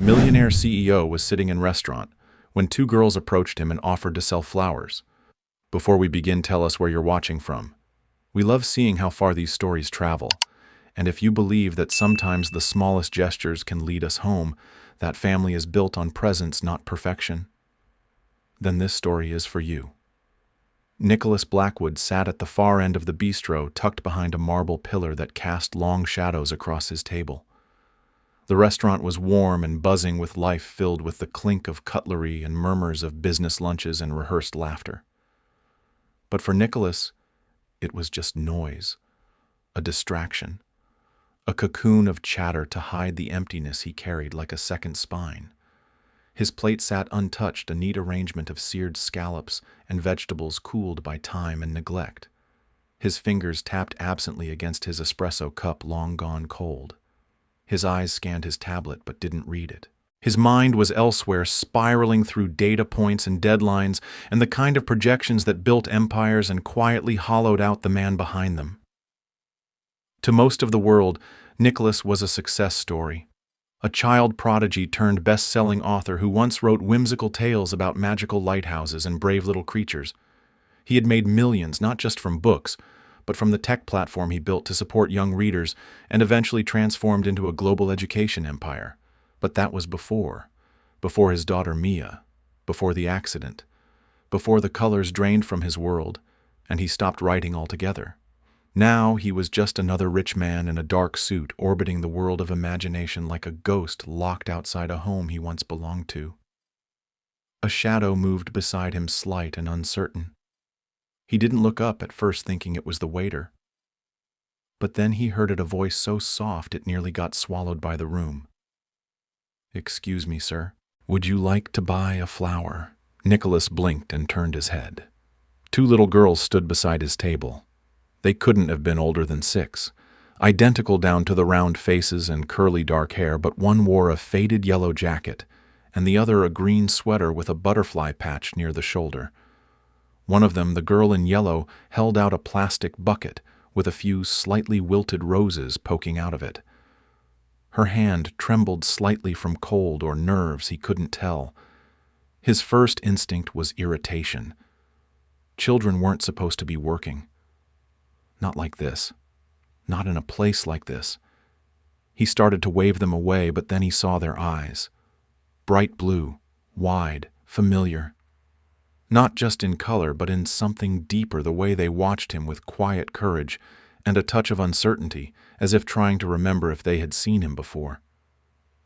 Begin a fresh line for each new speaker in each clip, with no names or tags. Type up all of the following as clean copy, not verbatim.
Millionaire CEO was sitting in restaurant when two girls approached him and offered to sell flowers. Before we begin, tell us where you're watching from. We love seeing how far these stories travel, and if you believe that sometimes the smallest gestures can lead us home, that family is built on presence, not perfection, then this story is for you. Nicholas Blackwood sat at the far end of the bistro, tucked behind a marble pillar that cast long shadows across his table. The restaurant was warm and buzzing with life, filled with the clink of cutlery and murmurs of business lunches and rehearsed laughter. But for Nicholas, it was just noise, a distraction, a cocoon of chatter to hide the emptiness he carried like a second spine. His plate sat untouched, a neat arrangement of seared scallops and vegetables cooled by time and neglect. His fingers tapped absently against his espresso cup, long gone cold. His eyes scanned his tablet but didn't read it. His mind was elsewhere, spiraling through data points and deadlines and the kind of projections that built empires and quietly hollowed out the man behind them. To most of the world, Nicholas was a success story. A child prodigy turned best-selling author who once wrote whimsical tales about magical lighthouses and brave little creatures. He had made millions not just from books, but from the tech platform he built to support young readers and eventually transformed into a global education empire. But that was before his daughter Mia, before the accident, before the colors drained from his world, and he stopped writing altogether. Now he was just another rich man in a dark suit, orbiting the world of imagination like a ghost locked outside a home he once belonged to. A shadow moved beside him, slight and uncertain. He didn't look up at first, thinking it was the waiter. But then he heard it, a voice so soft it nearly got swallowed by the room. "Excuse me, sir. Would you like to buy a flower?" Nicholas blinked and turned his head. Two little girls stood beside his table. They couldn't have been older than 6, identical down to the round faces and curly dark hair, but one wore a faded yellow jacket and the other a green sweater with a butterfly patch near the shoulder. One of them, the girl in yellow, held out a plastic bucket with a few slightly wilted roses poking out of it. Her hand trembled slightly from cold or nerves, he couldn't tell. His first instinct was irritation. Children weren't supposed to be working. Not like this. Not in a place like this. He started to wave them away, but then he saw their eyes. Bright blue, wide, familiar. Not just in color, but in something deeper, the way they watched him with quiet courage and a touch of uncertainty, as if trying to remember if they had seen him before.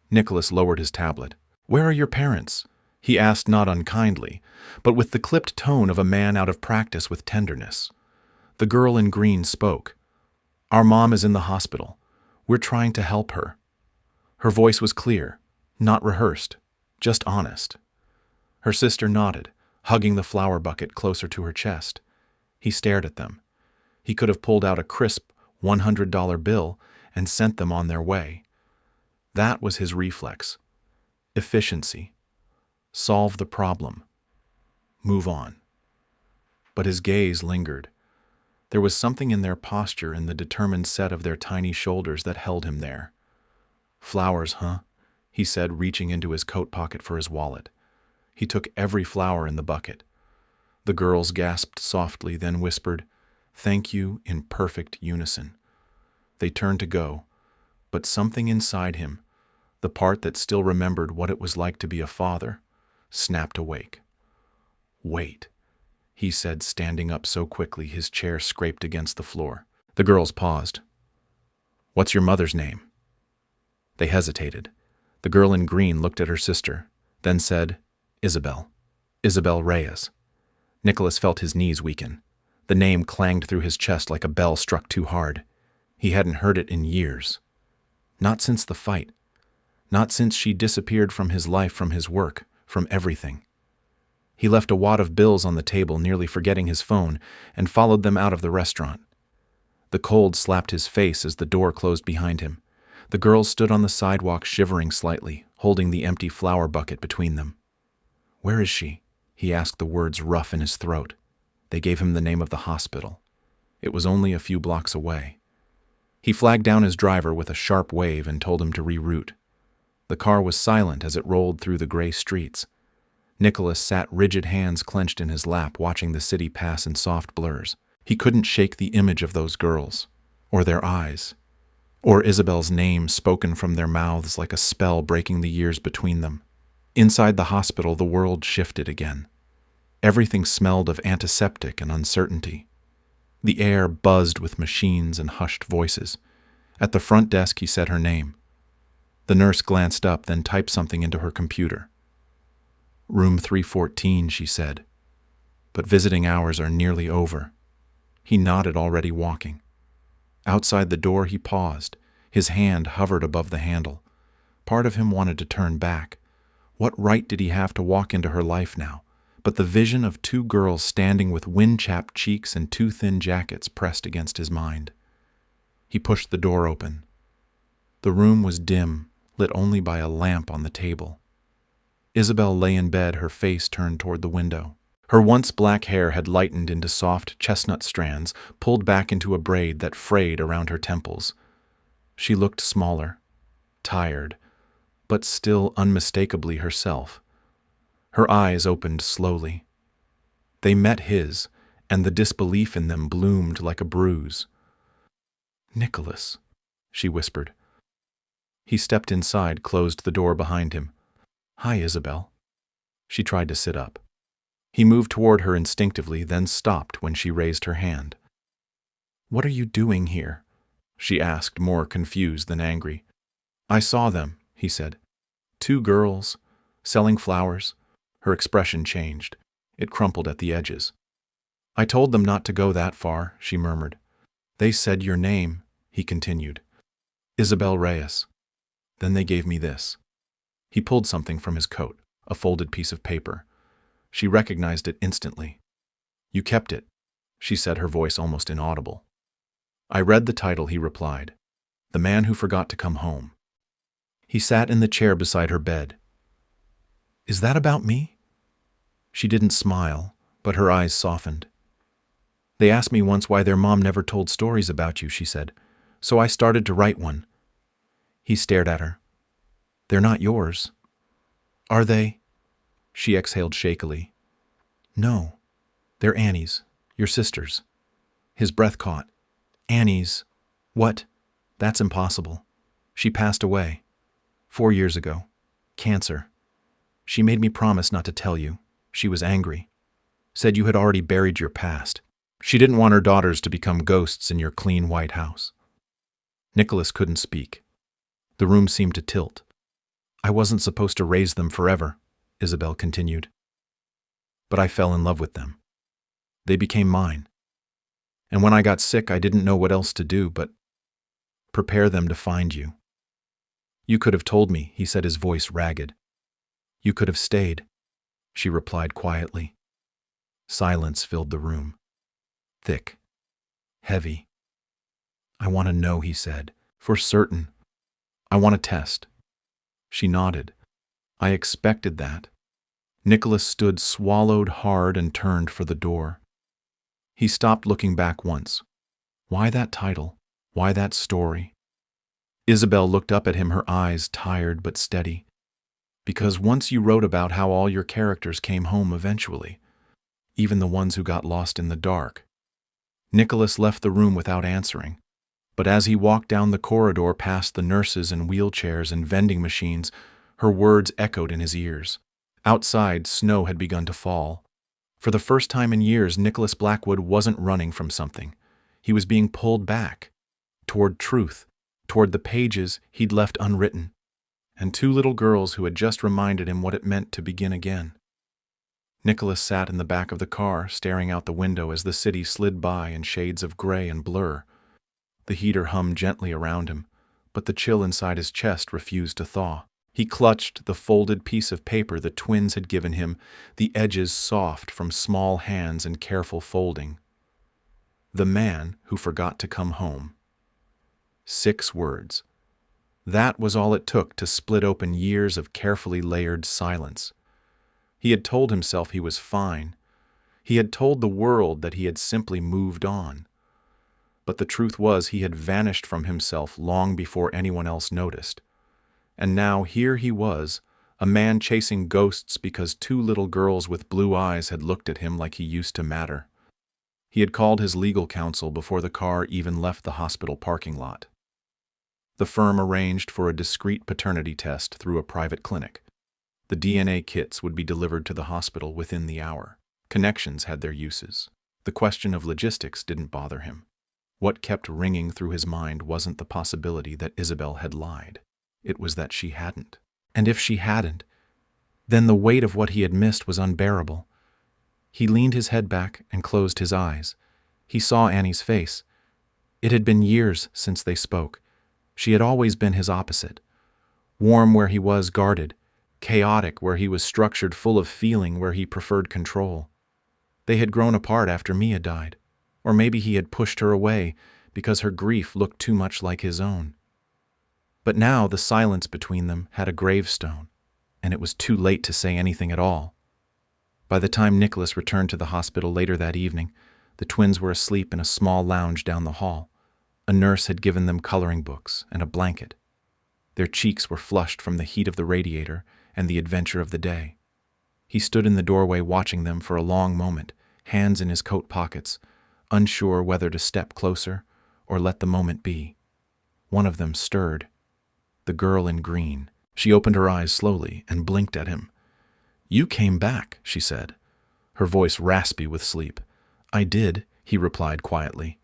Nicholas lowered his tablet. "Where are your parents?" he asked, not unkindly, but with the clipped tone of a man out of practice with tenderness. The girl in green spoke. "Our mom is in the hospital. We're trying to help her." Her voice was clear, not rehearsed, just honest. Her sister nodded, hugging the flower bucket closer to her chest. He stared at them. He could have pulled out a crisp $100 bill and sent them on their way. That was his reflex. Efficiency. Solve the problem. Move on. But his gaze lingered. There was something in their posture, in the determined set of their tiny shoulders, that held him there. "Flowers, huh?" he said, reaching into his coat pocket for his wallet. He took every flower in the bucket. The girls gasped softly, then whispered, "Thank you," in perfect unison. They turned to go, but something inside him, the part that still remembered what it was like to be a father, snapped awake. "Wait," he said, standing up so quickly his chair scraped against the floor. The girls paused. "What's your mother's name?" They hesitated. The girl in green looked at her sister, then said, "Isabel. Isabel Reyes." Nicholas felt his knees weaken. The name clanged through his chest like a bell struck too hard. He hadn't heard it in years. Not since the fight. Not since she disappeared from his life, from his work, from everything. He left a wad of bills on the table, nearly forgetting his phone, and followed them out of the restaurant. The cold slapped his face as the door closed behind him. The girls stood on the sidewalk, shivering slightly, holding the empty flower bucket between them. "Where is she?" he asked, the words rough in his throat. They gave him the name of the hospital. It was only a few blocks away. He flagged down his driver with a sharp wave and told him to reroute. The car was silent as it rolled through the gray streets. Nicholas sat rigid, hands clenched in his lap, watching the city pass in soft blurs. He couldn't shake the image of those girls, or their eyes, or Isabel's name spoken from their mouths like a spell breaking the years between them. Inside the hospital, the world shifted again. Everything smelled of antiseptic and uncertainty. The air buzzed with machines and hushed voices. At the front desk, he said her name. The nurse glanced up, then typed something into her computer. "Room 314, she said. "But visiting hours are nearly over." He nodded, already walking. Outside the door, he paused. His hand hovered above the handle. Part of him wanted to turn back. What right did he have to walk into her life now? But the vision of two girls standing with wind-chapped cheeks and too thin jackets pressed against his mind. He pushed the door open. The room was dim, lit only by a lamp on the table. Isabel lay in bed, her face turned toward the window. Her once black hair had lightened into soft chestnut strands, pulled back into a braid that frayed around her temples. She looked smaller, tired, but still unmistakably herself. Her eyes opened slowly. They met his, and the disbelief in them bloomed like a bruise. "Nicholas," she whispered. He stepped inside, closed the door behind him. "Hi, Isabel." She tried to sit up. He moved toward her instinctively, then stopped when she raised her hand. "What are you doing here?" she asked, more confused than angry. "I saw them," he said. "Two girls, selling flowers." Her expression changed. It crumpled at the edges. "I told them not to go that far," she murmured. "They said your name," he continued. "Isabel Reyes. Then they gave me this." He pulled something from his coat, a folded piece of paper. She recognized it instantly. "You kept it," she said, her voice almost inaudible. "I read the title," he replied. "The Man Who Forgot to Come Home." He sat in the chair beside her bed. "Is that about me?" She didn't smile, but her eyes softened. "They asked me once why their mom never told stories about you," she said. "So I started to write one." He stared at her. "They're not yours." "Are they?" She exhaled shakily. "No, they're Annie's, your sister's." His breath caught. "Annie's? What? That's impossible. She passed away. 4 years ago. Cancer. She made me promise not to tell you. She was angry. Said you had already buried your past. She didn't want her daughters to become ghosts in your clean white house." Nicholas couldn't speak. The room seemed to tilt. "I wasn't supposed to raise them forever," Isabel continued. "But I fell in love with them. They became mine. And when I got sick, I didn't know what else to do but prepare them to find you." "You could have told me," he said, his voice ragged. "You could have stayed," she replied quietly. Silence filled the room. Thick. Heavy. "I want to know," he said. "For certain. I want to test." She nodded. "I expected that." Nicholas stood swallowed hard and turned for the door. He stopped, looking back once. Why that title? Why that story? Isabel looked up at him, her eyes tired but steady. "Because once you wrote about how all your characters came home eventually, even the ones who got lost in the dark." Nicholas left the room without answering, but as he walked down the corridor past the nurses and wheelchairs and vending machines, her words echoed in his ears. Outside, snow had begun to fall. For the first time in years, Nicholas Blackwood wasn't running from something. He was being pulled back, toward truth, toward the pages he'd left unwritten, and 2 little girls who had just reminded him what it meant to begin again. Nicholas sat in the back of the car, staring out the window as the city slid by in shades of gray and blur. The heater hummed gently around him, but the chill inside his chest refused to thaw. He clutched the folded piece of paper the twins had given him, the edges soft from small hands and careful folding. The Man Who Forgot to Come Home. 6 words. That was all it took to split open years of carefully layered silence. He had told himself he was fine. He had told the world that he had simply moved on. But the truth was he had vanished from himself long before anyone else noticed. And now here he was, a man chasing ghosts because two little girls with blue eyes had looked at him like he used to matter. He had called his legal counsel before the car even left the hospital parking lot. The firm arranged for a discreet paternity test through a private clinic. The DNA kits would be delivered to the hospital within the hour. Connections had their uses. The question of logistics didn't bother him. What kept ringing through his mind wasn't the possibility that Isabel had lied. It was that she hadn't. And if she hadn't, then the weight of what he had missed was unbearable. He leaned his head back and closed his eyes. He saw Annie's face. It had been years since they spoke. She had always been his opposite. Warm where he was guarded, chaotic where he was structured, full of feeling where he preferred control. They had grown apart after Mia died, or maybe he had pushed her away because her grief looked too much like his own. But now the silence between them had a gravestone, and it was too late to say anything at all. By the time Nicholas returned to the hospital later that evening, the twins were asleep in a small lounge down the hall. A nurse had given them coloring books and a blanket. Their cheeks were flushed from the heat of the radiator and the adventure of the day. He stood in the doorway watching them for a long moment, hands in his coat pockets, unsure whether to step closer or let the moment be. One of them stirred. The girl in green. She opened her eyes slowly and blinked at him. "You came back," she said, her voice raspy with sleep. "I did," he replied quietly.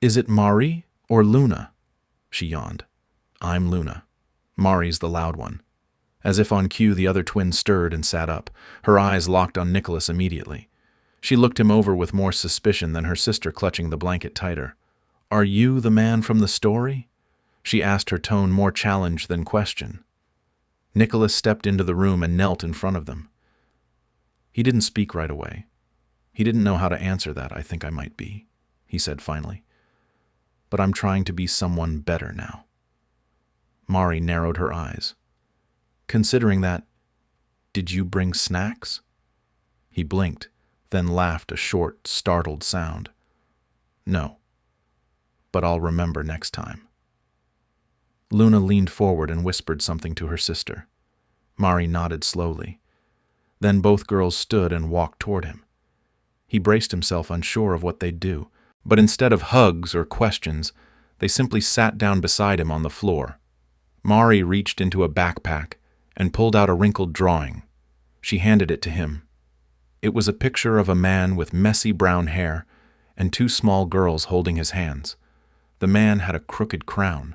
"Is it Mari or Luna?" She yawned. "I'm Luna. Mari's the loud one." As if on cue, the other twin stirred and sat up. Her eyes locked on Nicholas immediately. She looked him over with more suspicion than her sister, clutching the blanket tighter. "Are you the man from the story?" She asked, her tone more challenge than question. Nicholas stepped into the room and knelt in front of them. He didn't speak right away. He didn't know how to answer that. "I think I might be," he said finally. "But I'm trying to be someone better now." Mari narrowed her eyes. "Considering that, did you bring snacks?" He blinked, then laughed a short, startled sound. "No, but I'll remember next time." Luna leaned forward and whispered something to her sister. Mari nodded slowly. Then both girls stood and walked toward him. He braced himself, unsure of what they'd do, but instead of hugs or questions, they simply sat down beside him on the floor. Mari reached into a backpack and pulled out a wrinkled drawing. She handed it to him. It was a picture of a man with messy brown hair and two small girls holding his hands. The man had a crooked crown.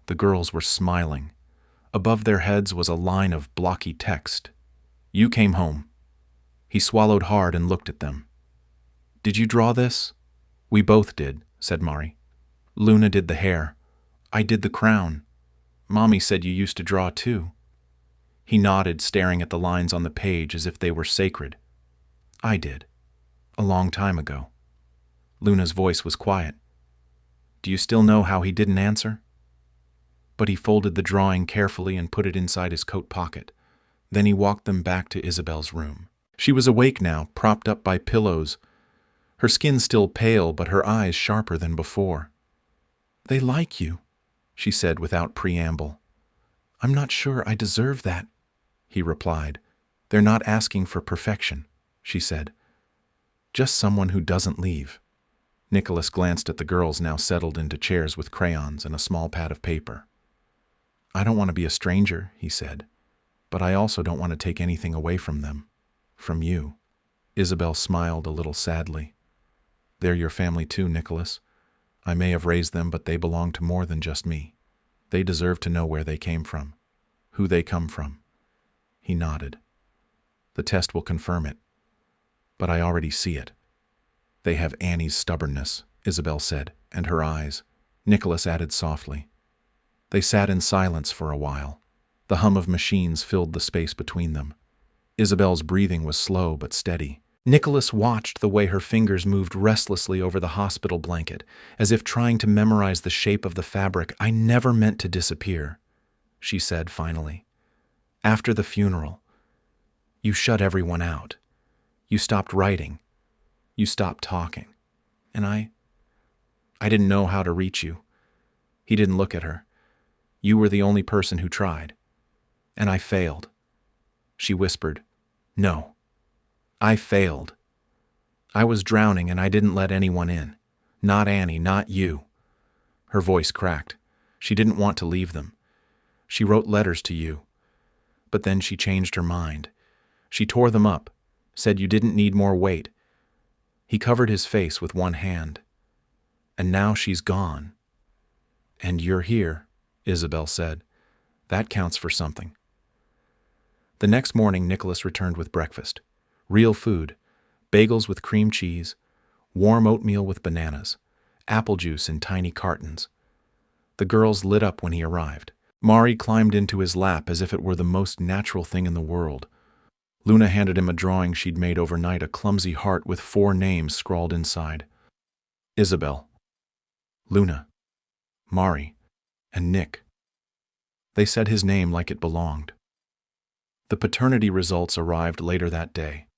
The girls were smiling. Above their heads was a line of blocky text. "You came home." He swallowed hard and looked at them. "Did you draw this?" "We both did," said Mari. "Luna did the hair. I did the crown. Mommy said you used to draw too." He nodded, staring at the lines on the page as if they were sacred. "I did. A long time ago." Luna's voice was quiet. "Do you still know how he didn't answer?" But he folded the drawing carefully and put it inside his coat pocket. Then he walked them back to Isabel's room. She was awake now, propped up by pillows, her skin still pale but her eyes sharper than before. "They like you," she said without preamble. "I'm not sure I deserve that," he replied. "They're not asking for perfection," she said. "Just someone who doesn't leave." Nicholas glanced at the girls, now settled into chairs with crayons and a small pad of paper. "I don't want to be a stranger," he said, "but I also don't want to take anything away from them. From you." Isabel smiled a little sadly. "They're your family too, Nicholas. I may have raised them, but they belong to more than just me. They deserve to know where they came from, who they come from." He nodded. "The test will confirm it. But I already see it." "They have Annie's stubbornness," Isabel said, "and her eyes." Nicholas added softly. They sat in silence for a while. The hum of machines filled the space between them. Isabel's breathing was slow but steady. Nicholas watched the way her fingers moved restlessly over the hospital blanket, as if trying to memorize the shape of the fabric. "I never meant to disappear," she said finally. "After the funeral, you shut everyone out. You stopped writing. You stopped talking. And I didn't know how to reach you." He didn't look at her. "You were the only person who tried." And I failed. She whispered, "No, I failed. I was drowning and I didn't let anyone in. Not Annie, not you." Her voice cracked. She didn't want to leave them. She wrote letters to you. But then she changed her mind. She tore them up, said you didn't need more weight. He covered his face with one hand. "And now she's gone." "And you're here," Isabel said. "That counts for something." The next morning, Nicholas returned with breakfast. Real food, bagels with cream cheese, warm oatmeal with bananas, apple juice in tiny cartons. The girls lit up when he arrived. Mari climbed into his lap as if it were the most natural thing in the world. Luna handed him a drawing she'd made overnight, a clumsy heart with 4 names scrawled inside. Isabel, Luna, Mari, and Nick. They said his name like it belonged. The paternity results arrived later that day.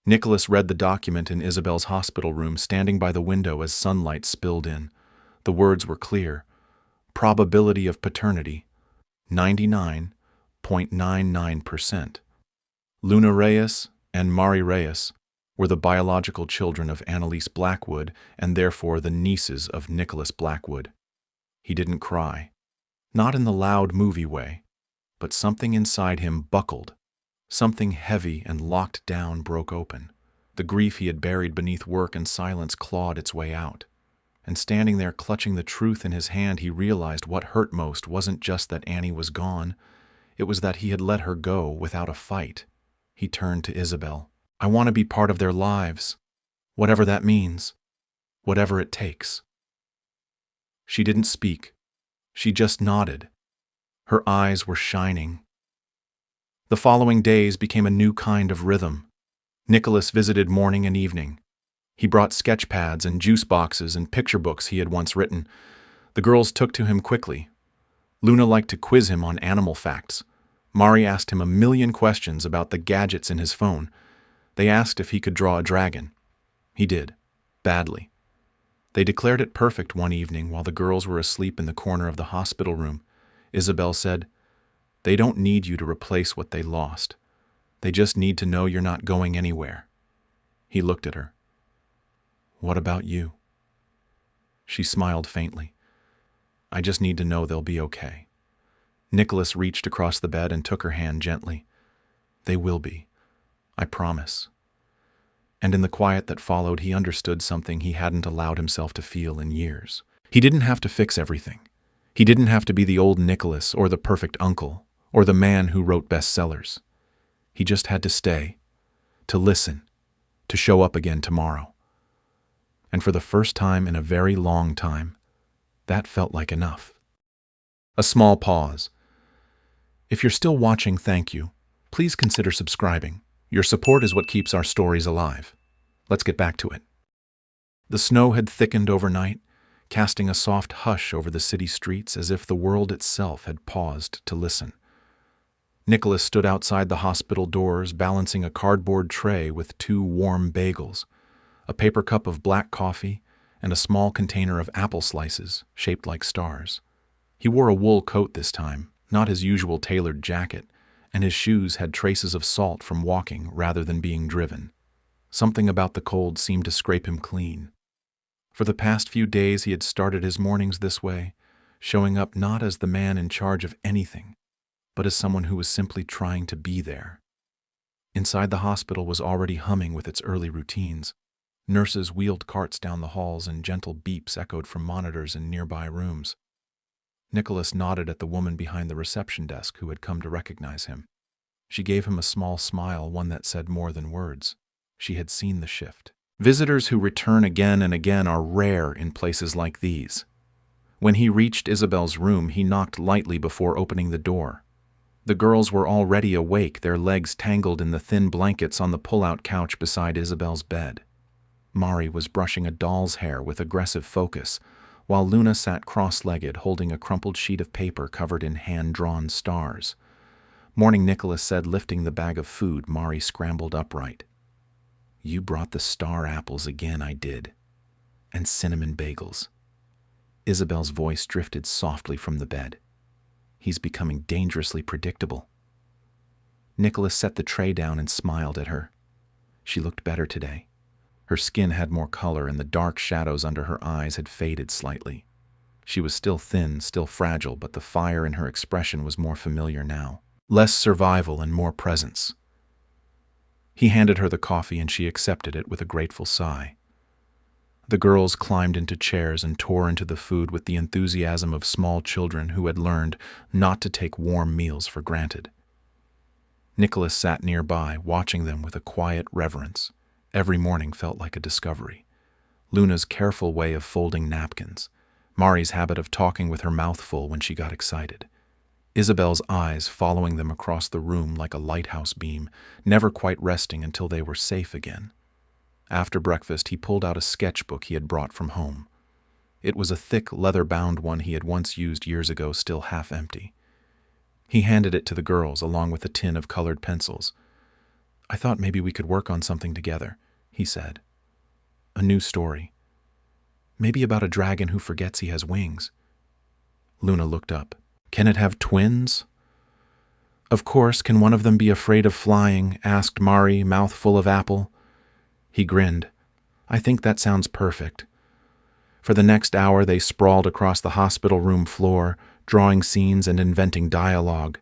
Nicholas read the document in Isabel's hospital room, standing by the window as sunlight spilled in. The words were clear. Probability of paternity, 99.99%. Luna Reyes and Mari Reyes were the biological children of Annalise Blackwood and therefore the nieces of Nicholas Blackwood. He didn't cry. Not in the loud movie way, but something inside him buckled. Something heavy and locked down broke open. The grief he had buried beneath work and silence clawed its way out. And standing there clutching the truth in his hand, he realized what hurt most wasn't just that Annie was gone. It was that he had let her go without a fight. He turned to Isabel. "I want to be part of their lives, whatever that means, whatever it takes." She didn't speak. She just nodded. Her eyes were shining. The following days became a new kind of rhythm. Nicholas visited morning and evening. He brought sketch pads and juice boxes and picture books he had once written. The girls took to him quickly. Luna liked to quiz him on animal facts. Mari asked him a million questions about the gadgets in his phone. They asked if he could draw a dragon. He did, badly. They declared it perfect one evening while the girls were asleep in the corner of the hospital room. Isabel said, "They don't need you to replace what they lost. They just need to know you're not going anywhere." He looked at her. "What about you?" She smiled faintly. "I just need to know they'll be okay." Nicholas reached across the bed and took her hand gently. "They will be. I promise." And in the quiet that followed, he understood something he hadn't allowed himself to feel in years. He didn't have to fix everything. He didn't have to be the old Nicholas or the perfect uncle or the man who wrote bestsellers. He just had to stay, to listen, to show up again tomorrow. And for the first time in a very long time, that felt like enough. A small pause. If you're still watching, thank you. Please consider subscribing. Your support is what keeps our stories alive. Let's get back to it. The snow had thickened overnight, casting a soft hush over the city streets as if the world itself had paused to listen. Nicholas stood outside the hospital doors, balancing a cardboard tray with 2 warm bagels, a paper cup of black coffee, and a small container of apple slices shaped like stars. He wore a wool coat this time, not his usual tailored jacket, and his shoes had traces of salt from walking rather than being driven. Something about the cold seemed to scrape him clean. For the past few days he had started his mornings this way, showing up not as the man in charge of anything, but as someone who was simply trying to be there. Inside the hospital was already humming with its early routines. Nurses wheeled carts down the halls and gentle beeps echoed from monitors in nearby rooms. Nicholas nodded at the woman behind the reception desk who had come to recognize him. She gave him a small smile, one that said more than words. She had seen the shift. Visitors who return again and again are rare in places like these. When he reached Isabel's room, he knocked lightly before opening the door. The girls were already awake, their legs tangled in the thin blankets on the pull-out couch beside Isabel's bed. Mari was brushing a doll's hair with aggressive focus, while Luna sat cross-legged holding a crumpled sheet of paper covered in hand-drawn stars. Morning, Nicholas said, lifting the bag of food. Mari scrambled upright. "You brought the star apples again." "I did. And cinnamon bagels." Isabel's voice drifted softly from the bed. "He's becoming dangerously predictable." Nicholas set the tray down and smiled at her. She looked better today. Her skin had more color and the dark shadows under her eyes had faded slightly. She was still thin, still fragile, but the fire in her expression was more familiar now. Less survival and more presence. He handed her the coffee and she accepted it with a grateful sigh. The girls climbed into chairs and tore into the food with the enthusiasm of small children who had learned not to take warm meals for granted. Nicholas sat nearby, watching them with a quiet reverence. Every morning felt like a discovery. Luna's careful way of folding napkins, Mari's habit of talking with her mouth full when she got excited, Isabel's eyes following them across the room like a lighthouse beam, never quite resting until they were safe again. After breakfast, he pulled out a sketchbook he had brought from home. It was a thick, leather-bound one he had once used years ago, still half empty. He handed it to the girls along with a tin of colored pencils. "I thought maybe we could work on something together," he said. "A new story. Maybe about a dragon who forgets he has wings." Luna looked up. "Can it have twins?" "Of course, can one of them be afraid of flying?" asked Mari, mouth full of apple. He grinned. "I think that sounds perfect." For the next hour they sprawled across the hospital room floor, drawing scenes and inventing dialogue.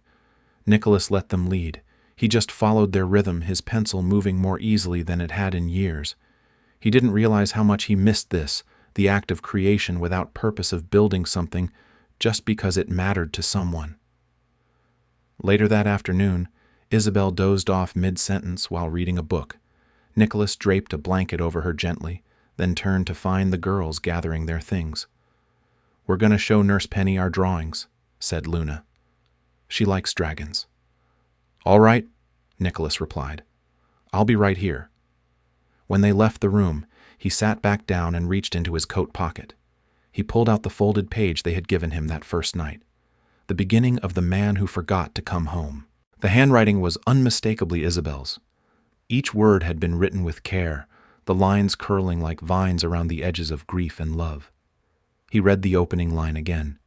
Nicholas let them lead. He just followed their rhythm, his pencil moving more easily than it had in years. He didn't realize how much he missed this, the act of creation without purpose of building something just because it mattered to someone. Later that afternoon, Isabel dozed off mid-sentence while reading a book. Nicholas draped a blanket over her gently, then turned to find the girls gathering their things. "We're going to show Nurse Penny our drawings," said Luna. "She likes dragons." "All right," Nicholas replied. "I'll be right here." When they left the room, he sat back down and reached into his coat pocket. He pulled out the folded page they had given him that first night. The beginning of The Man Who Forgot to Come Home. The handwriting was unmistakably Isabel's. Each word had been written with care, the lines curling like vines around the edges of grief and love. He read the opening line again.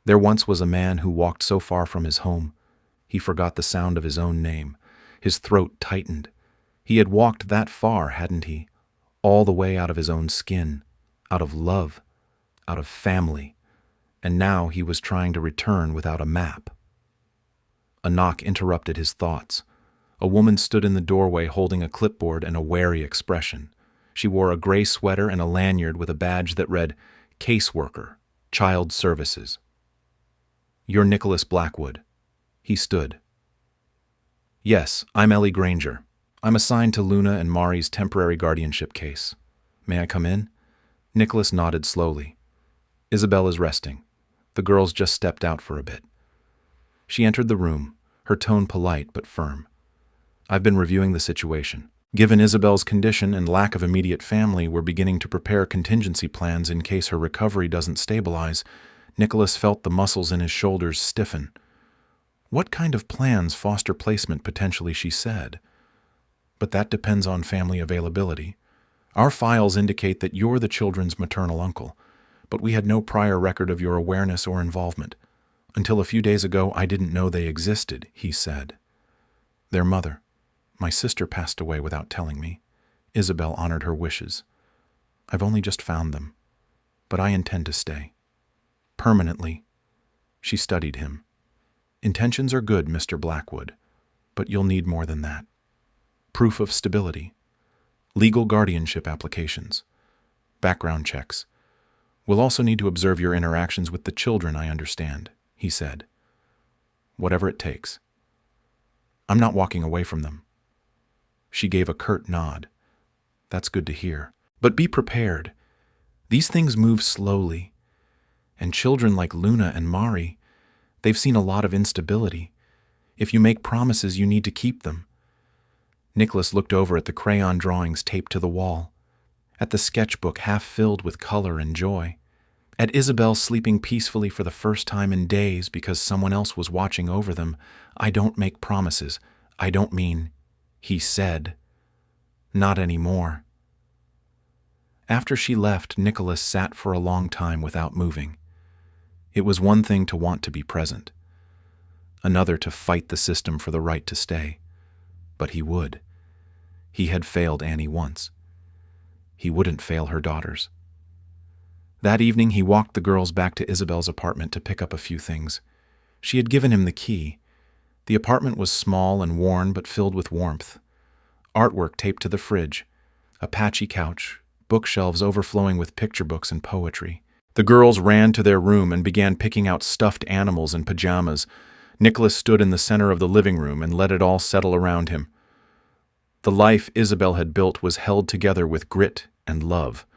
"There once was a man who walked so far from his home, he forgot the sound of his own name. His throat tightened. He had walked that far, hadn't he? All the way out of his own skin, out of love, out of family, and now he was trying to return without a map." A knock interrupted his thoughts. A woman stood in the doorway holding a clipboard and a wary expression. She wore a gray sweater and a lanyard with a badge that read, "Caseworker, Child Services." "You're Nicholas Blackwood." He stood. "Yes, I'm Ellie Granger. I'm assigned to Luna and Mari's temporary guardianship case. May I come in?" Nicholas nodded slowly. "Isabel is resting. The girls just stepped out for a bit." She entered the room, her tone polite but firm. "I've been reviewing the situation. Given Isabel's condition and lack of immediate family, we're beginning to prepare contingency plans in case her recovery doesn't stabilize." Nicholas felt the muscles in his shoulders stiffen. "What kind of plans foster placement potentially?" she said. "But that depends on family availability. Our files indicate that you're the children's maternal uncle, but we had no prior record of your awareness or involvement. Until a few days ago, I didn't know they existed," he said. "Their mother. My sister passed away without telling me." Isabel honored her wishes. "I've only just found them, but I intend to stay. Permanently." She studied him. "Intentions are good, Mr. Blackwood, but you'll need more than that. Proof of stability. Legal guardianship applications. Background checks. We'll also need to observe your interactions with the children, I understand," he said. "Whatever it takes. I'm not walking away from them." She gave a curt nod. "That's good to hear. But be prepared. These things move slowly. And children like Luna and Mari, they've seen a lot of instability. If you make promises, you need to keep them." Nicholas looked over at the crayon drawings taped to the wall, at the sketchbook half filled with color and joy, at Isabel sleeping peacefully for the first time in days because someone else was watching over them. "I don't make promises. I don't mean," he said. "Not anymore." After she left, Nicholas sat for a long time without moving. It was one thing to want to be present. another to fight the system for the right to stay. But he would. He had failed Annie once. He wouldn't fail her daughters. That evening, he walked the girls back to Isabel's apartment to pick up a few things. She had given him the key. The apartment was small and worn but filled with warmth. Artwork taped to the fridge, a patchy couch, bookshelves overflowing with picture books and poetry. The girls ran to their room and began picking out stuffed animals and pajamas. Nicholas stood in the center of the living room and let it all settle around him. The life Isabel had built was held together with grit and love.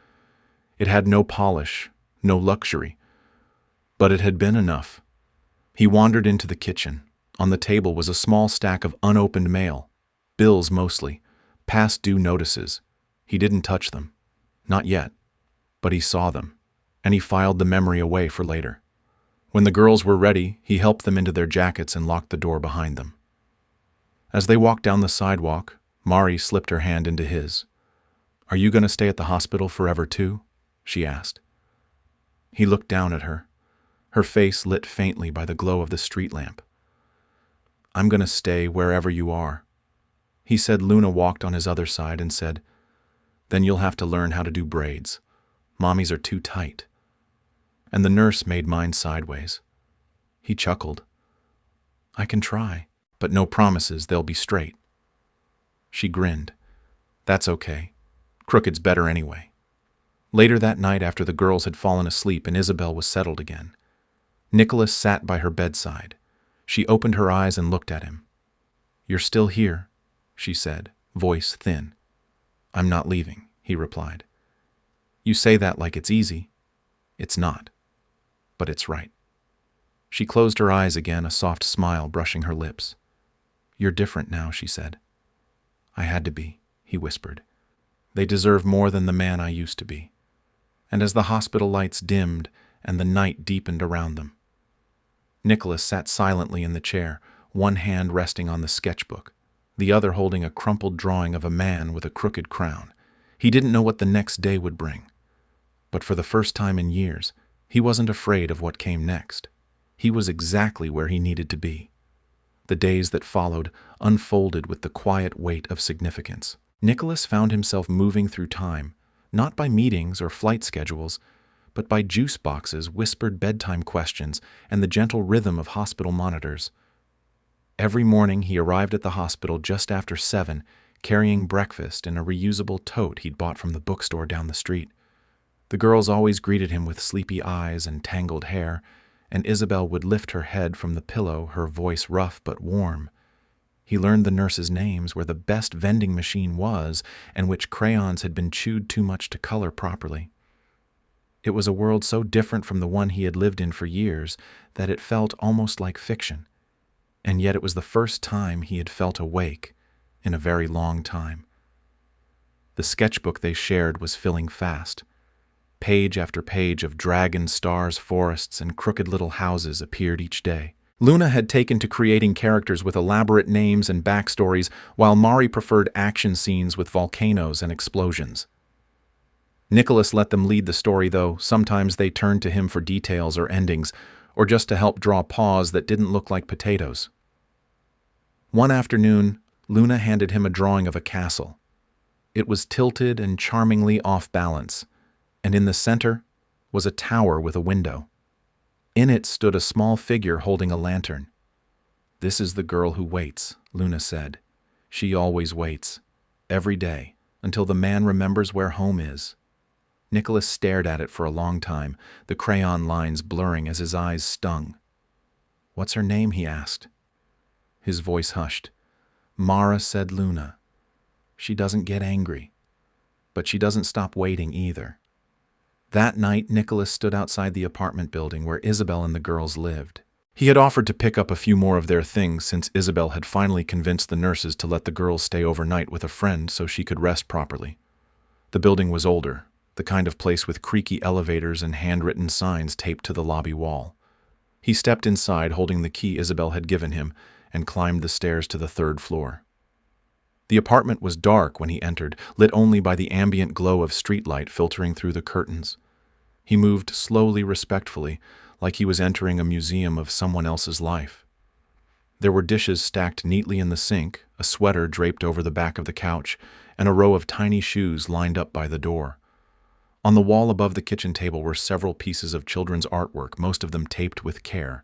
It had no polish, no luxury, but it had been enough. He wandered into the kitchen. On the table was a small stack of unopened mail, bills mostly, past due notices. He didn't touch them. Not yet. But he saw them, and he filed the memory away for later. When the girls were ready, he helped them into their jackets and locked the door behind them. As they walked down the sidewalk, Mari slipped her hand into his. "Are you going to stay at the hospital forever too?" she asked. He looked down at her, her face lit faintly by the glow of the street lamp. "I'm going to stay wherever you are." He said. Luna walked on his other side and said, "Then you'll have to learn how to do braids. Mommy's are too tight." And the nurse made mine sideways. He chuckled. "I can try, but no promises they'll be straight." She grinned. "That's okay. Crooked's better anyway." Later that night, after the girls had fallen asleep and Isabel was settled again, Nicholas sat by her bedside. She opened her eyes and looked at him. "You're still here," she said, voice thin. "I'm not leaving," he replied. "You say that like it's easy. It's not. But it's right." She closed her eyes again, a soft smile brushing her lips. "You're different now," she said. "I had to be," he whispered. "They deserve more than the man I used to be." And as the hospital lights dimmed and the night deepened around them, Nicholas sat silently in the chair, one hand resting on the sketchbook, the other holding a crumpled drawing of a man with a crooked crown. He didn't know what the next day would bring. But for the first time in years, he wasn't afraid of what came next. He was exactly where he needed to be. The days that followed unfolded with the quiet weight of significance. Nicholas found himself moving through time, not by meetings or flight schedules, but by juice boxes, whispered bedtime questions, and the gentle rhythm of hospital monitors. Every morning he arrived at the hospital just after 7, carrying breakfast in a reusable tote he'd bought from the bookstore down the street. The girls always greeted him with sleepy eyes and tangled hair, and Isabel would lift her head from the pillow, her voice rough but warm. He learned the nurses' names, where the best vending machine was, and which crayons had been chewed too much to color properly. It was a world so different from the one he had lived in for years that it felt almost like fiction. And yet it was the first time he had felt awake in a very long time. The sketchbook they shared was filling fast. Page after page of dragons, stars, forests, and crooked little houses appeared each day. Luna had taken to creating characters with elaborate names and backstories, while Mari preferred action scenes with volcanoes and explosions. Nicholas let them lead the story, though sometimes they turned to him for details or endings, or just to help draw paws that didn't look like potatoes. One afternoon, Luna handed him a drawing of a castle. It was tilted and charmingly off balance, and in the center was a tower with a window. In it stood a small figure holding a lantern. "This is the girl who waits," Luna said. "She always waits, every day, until the man remembers where home is." Nicholas stared at it for a long time, the crayon lines blurring as his eyes stung. "What's her name?" he asked. His voice hushed. "Mara," said Luna. "She doesn't get angry, but she doesn't stop waiting either." That night, Nicholas stood outside the apartment building where Isabel and the girls lived. He had offered to pick up a few more of their things since Isabel had finally convinced the nurses to let the girls stay overnight with a friend so she could rest properly. The building was older, the kind of place with creaky elevators and handwritten signs taped to the lobby wall. He stepped inside holding the key Isabel had given him and climbed the stairs to the 3rd floor. The apartment was dark when he entered, lit only by the ambient glow of streetlight filtering through the curtains. He moved slowly, respectfully, like he was entering a museum of someone else's life. There were dishes stacked neatly in the sink, a sweater draped over the back of the couch, and a row of tiny shoes lined up by the door. On the wall above the kitchen table were several pieces of children's artwork, most of them taped with care.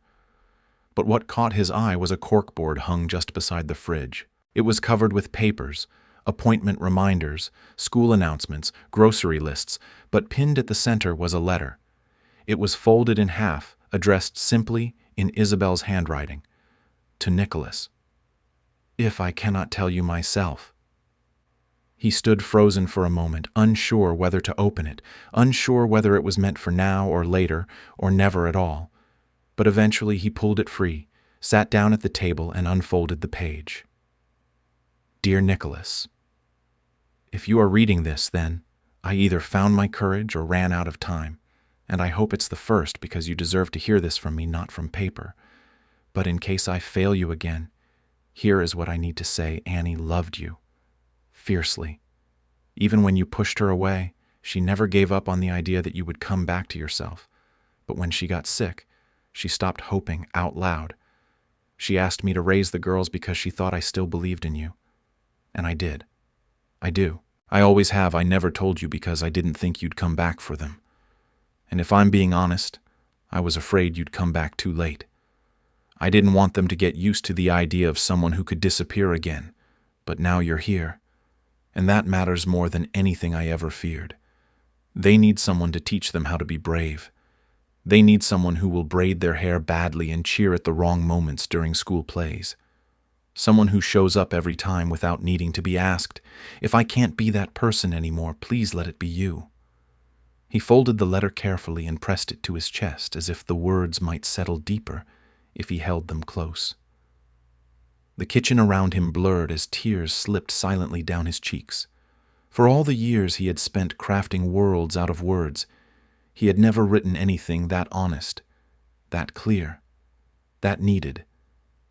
But what caught his eye was a corkboard hung just beside the fridge. It was covered with papers, appointment reminders, school announcements, grocery lists, but pinned at the center was a letter. It was folded in half, addressed simply in Isabel's handwriting. To Nicholas. If I cannot tell you myself. He stood frozen for a moment, unsure whether to open it, unsure whether it was meant for now or later, or never at all. But eventually he pulled it free, sat down at the table, and unfolded the page. Dear Nicholas, if you are reading this, then I either found my courage or ran out of time, and I hope it's the first because you deserve to hear this from me, not from paper. But in case I fail you again, here is what I need to say. Annie loved you. Fiercely. Even when you pushed her away, she never gave up on the idea that you would come back to yourself. But when she got sick, she stopped hoping out loud. She asked me to raise the girls because she thought I still believed in you. And I did. I do. I always have. I never told you because I didn't think you'd come back for them. And if I'm being honest, I was afraid you'd come back too late. I didn't want them to get used to the idea of someone who could disappear again, but now you're here, and that matters more than anything I ever feared. They need someone to teach them how to be brave. They need someone who will braid their hair badly and cheer at the wrong moments during school plays. Someone who shows up every time without needing to be asked, if I can't be that person anymore, please let it be you. He folded the letter carefully and pressed it to his chest as if the words might settle deeper if he held them close. The kitchen around him blurred as tears slipped silently down his cheeks. For all the years he had spent crafting worlds out of words, he had never written anything that honest, that clear, that needed.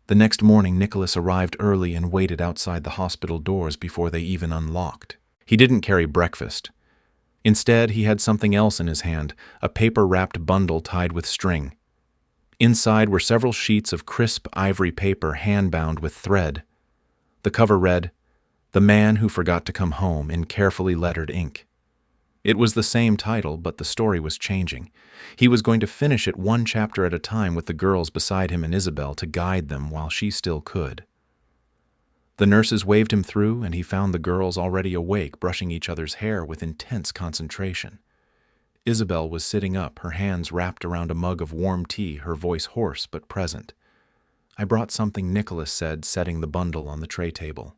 The next morning, Nicholas arrived early and waited outside the hospital doors before they even unlocked. He didn't carry breakfast. Instead, he had something else in his hand, a paper-wrapped bundle tied with string. Inside were several sheets of crisp ivory paper hand-bound with thread. The cover read, "The Man Who Forgot to Come Home," in carefully lettered ink. It was the same title, but the story was changing. He was going to finish it one chapter at a time with the girls beside him and Isabel to guide them while she still could. The nurses waved him through, and he found the girls already awake, brushing each other's hair with intense concentration. Isabel was sitting up, her hands wrapped around a mug of warm tea, her voice hoarse but present. "I brought something," Nicholas said, setting the bundle on the tray table.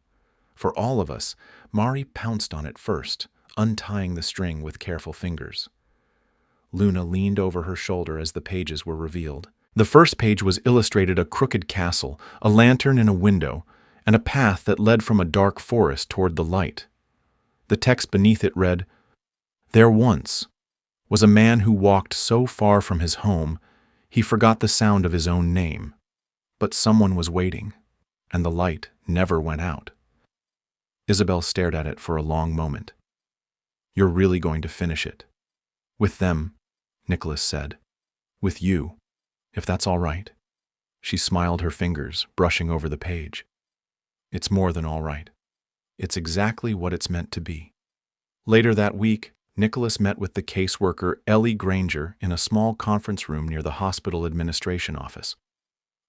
For all of us, Mari pounced on it first, untying the string with careful fingers. Luna leaned over her shoulder as the pages were revealed. The first page was illustrated a crooked castle, a lantern in a window, and a path that led from a dark forest toward the light. The text beneath it read, "There once was a man who walked so far from his home, he forgot the sound of his own name. But someone was waiting, and the light never went out." Isabel stared at it for a long moment. "You're really going to finish it?" "With them," Nicholas said. "With you, if that's all right." She smiled her fingers, brushing over the page. "It's more than all right. It's exactly what it's meant to be." Later that week, Nicholas met with the caseworker Ellie Granger in a small conference room near the hospital administration office.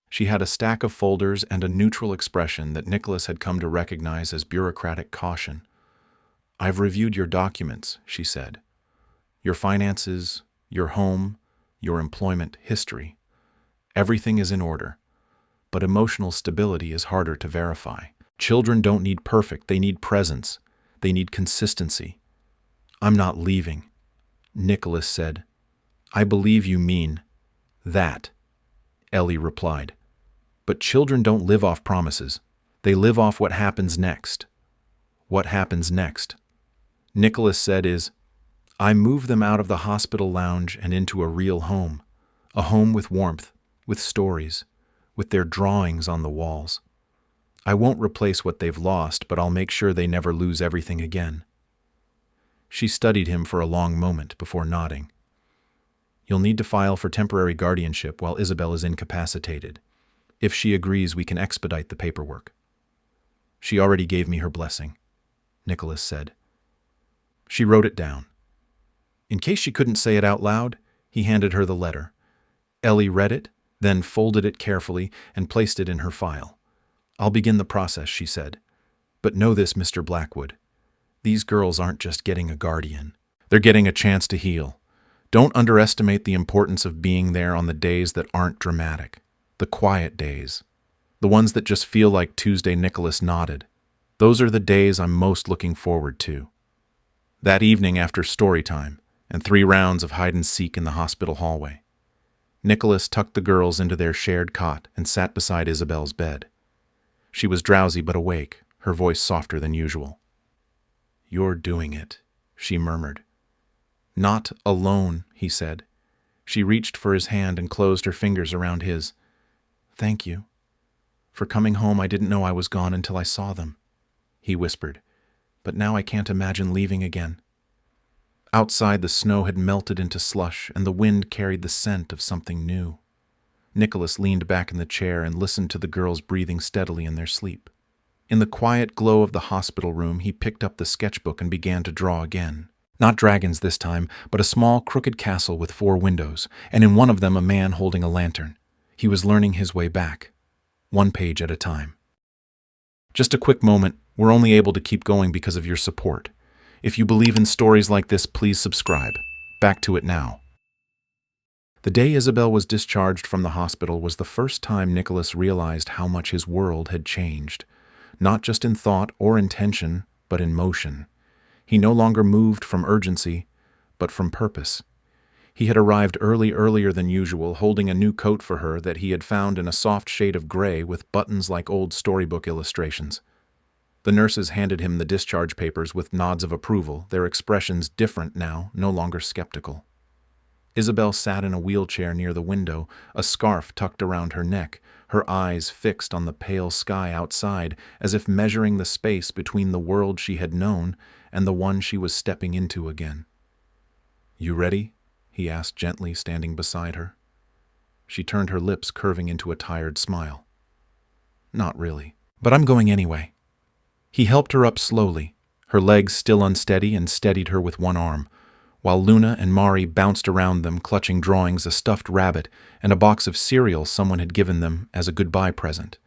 She had a stack of folders and a neutral expression that Nicholas had come to recognize as bureaucratic caution. "I've reviewed your documents," she said. "Your finances, your home, your employment history. Everything is in order. But emotional stability is harder to verify. Children don't need perfect, they need presence. They need consistency." "I'm not leaving," Nicholas said. "I believe you mean that," Ellie replied. "But children don't live off promises. They live off what happens next." "What happens next?" Nicholas said is, "I move them out of the hospital lounge and into a real home. A home with warmth, with stories, with their drawings on the walls. I won't replace what they've lost, but I'll make sure they never lose everything again." She studied him for a long moment before nodding. "You'll need to file for temporary guardianship while Isabel is incapacitated. If she agrees, we can expedite the paperwork. She already gave me her blessing, Nicholas said. She wrote it down. In case she couldn't say it out loud, he handed her the letter. Ellie read it, then folded it carefully and placed it in her file. I'll begin the process, she said. But know this, Mr. Blackwood. These girls aren't just getting a guardian. They're getting a chance to heal. Don't underestimate the importance of being there on the days that aren't dramatic. The quiet days. The ones that just feel like Tuesday. Nicholas nodded. Those are the days I'm most looking forward to. That evening after story time, and 3 rounds of hide-and-seek in the hospital hallway, Nicholas tucked the girls into their shared cot and sat beside Isabel's bed. She was drowsy but awake, her voice softer than usual. You're doing it, she murmured. Not alone, he said. She reached for his hand and closed her fingers around his. Thank you. For coming home, I didn't know I was gone until I saw them, he whispered. But now I can't imagine leaving again. Outside, the snow had melted into slush, and the wind carried the scent of something new. Nicholas leaned back in the chair and listened to the girls breathing steadily in their sleep. In the quiet glow of the hospital room, he picked up the sketchbook and began to draw again. Not dragons this time, but a small, crooked castle with 4 windows, and in one of them a man holding a lantern. He was learning his way back, 1 page at a time. Just a quick moment. We're only able to keep going because of your support. If you believe in stories like this, please subscribe. Back to it now. The day Isabel was discharged from the hospital was the first time Nicholas realized how much his world had changed. Not just in thought or intention, but in motion. He no longer moved from urgency, but from purpose. He had arrived earlier than usual, holding a new coat for her that he had found in a soft shade of gray with buttons like old storybook illustrations. The nurses handed him the discharge papers with nods of approval, their expressions different now, no longer skeptical. Isabel sat in a wheelchair near the window, a scarf tucked around her neck, her eyes fixed on the pale sky outside, as if measuring the space between the world she had known and the one she was stepping into again. You ready? He asked gently, standing beside her. She turned, her lips curving into a tired smile. Not really, but I'm going anyway. He helped her up slowly, her legs still unsteady, and steadied her with one arm, while Luna and Mari bounced around them, clutching drawings, a stuffed rabbit, and a box of cereal someone had given them as a goodbye present.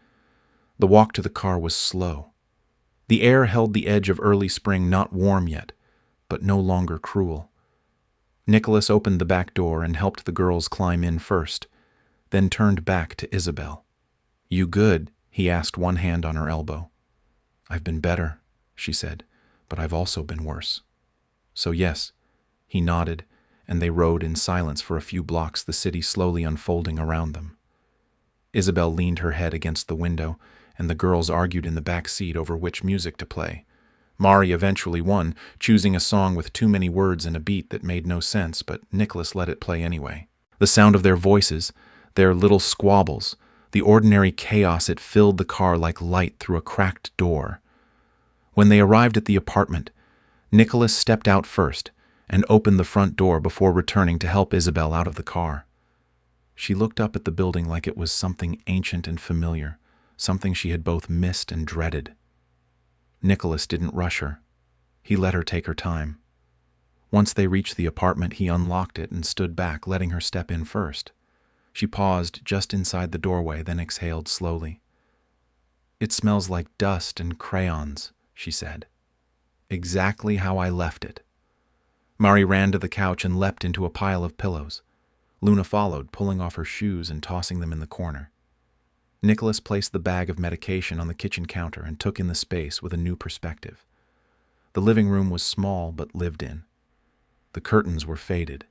The walk to the car was slow. The air held the edge of early spring, not warm yet, but no longer cruel. Nicholas opened the back door and helped the girls climb in first, then turned back to Isabel. You good? He asked, one hand on her elbow. I've been better, she said, but I've also been worse. So yes, he nodded, and they rode in silence for a few blocks, the city slowly unfolding around them. Isabel leaned her head against the window, and the girls argued in the back seat over which music to play. Mari eventually won, choosing a song with too many words and a beat that made no sense, but Nicholas let it play anyway. The sound of their voices, their little squabbles, the ordinary chaos, it filled the car like light through a cracked door. When they arrived at the apartment, Nicholas stepped out first and opened the front door before returning to help Isabel out of the car. She looked up at the building like it was something ancient and familiar, something she had both missed and dreaded. Nicholas didn't rush her. He let her take her time. Once they reached the apartment, he unlocked it and stood back, letting her step in first. She paused just inside the doorway, then exhaled slowly. It smells like dust and crayons, she said. Exactly how I left it. Mari ran to the couch and leapt into a pile of pillows. Luna followed, pulling off her shoes and tossing them in the corner. Nicholas placed the bag of medication on the kitchen counter and took in the space with a new perspective. The living room was small but lived in. The curtains were faded.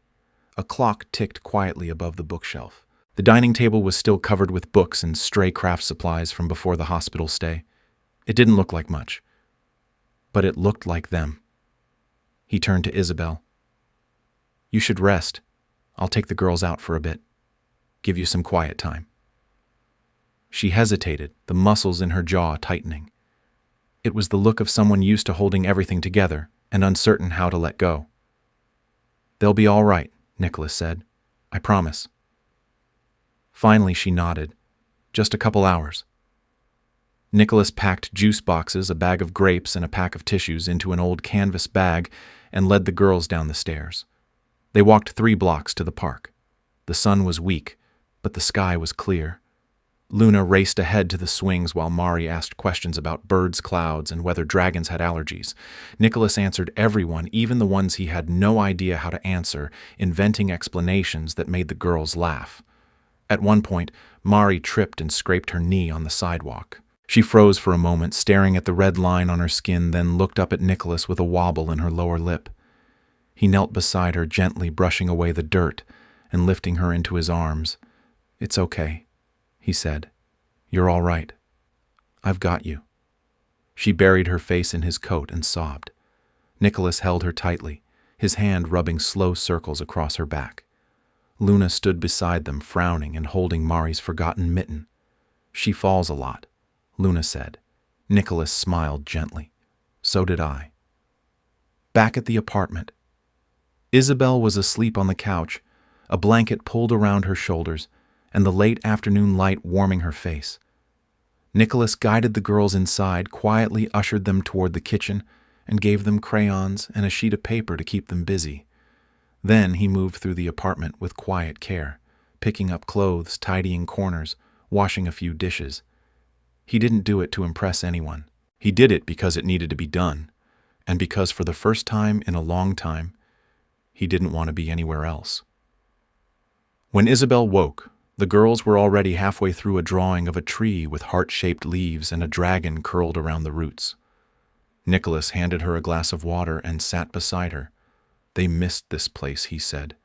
A clock ticked quietly above the bookshelf. The dining table was still covered with books and stray craft supplies from before the hospital stay. It didn't look like much, but it looked like them. He turned to Isabel. You should rest. I'll take the girls out for a bit. Give you some quiet time. She hesitated, the muscles in her jaw tightening. It was the look of someone used to holding everything together and uncertain how to let go. They'll be all right, Nicholas said. I promise. Finally, she nodded, Just a couple hours. Nicholas packed juice boxes, a bag of grapes, and a pack of tissues into an old canvas bag and led the girls down the stairs. They walked 3 blocks to the park. The sun was weak, but the sky was clear. Luna raced ahead to the swings while Mari asked questions about birds, clouds, and whether dragons had allergies. Nicholas answered everyone, even the ones he had no idea how to answer, inventing explanations that made the girls laugh. At one point, Mari tripped and scraped her knee on the sidewalk. She froze for a moment, staring at the red line on her skin, then looked up at Nicholas with a wobble in her lower lip. He knelt beside her, gently brushing away the dirt and lifting her into his arms. "It's okay," he said. "You're all right. I've got you." She buried her face in his coat and sobbed. Nicholas held her tightly, his hand rubbing slow circles across her back. Luna stood beside them, frowning and holding Mari's forgotten mitten. "She falls a lot," Luna said. Nicholas smiled gently. "So did I." Back at the apartment, Isabel was asleep on the couch, a blanket pulled around her shoulders, and the late afternoon light warming her face. Nicholas guided the girls inside, quietly ushered them toward the kitchen, and gave them crayons and a sheet of paper to keep them busy. Then he moved through the apartment with quiet care, picking up clothes, tidying corners, washing a few dishes. He didn't do it to impress anyone. He did it because it needed to be done, and because for the first time in a long time, he didn't want to be anywhere else. When Isabel woke, the girls were already halfway through a drawing of a tree with heart-shaped leaves and a dragon curled around the roots. Nicholas handed her a glass of water and sat beside her. "They missed this place," he said.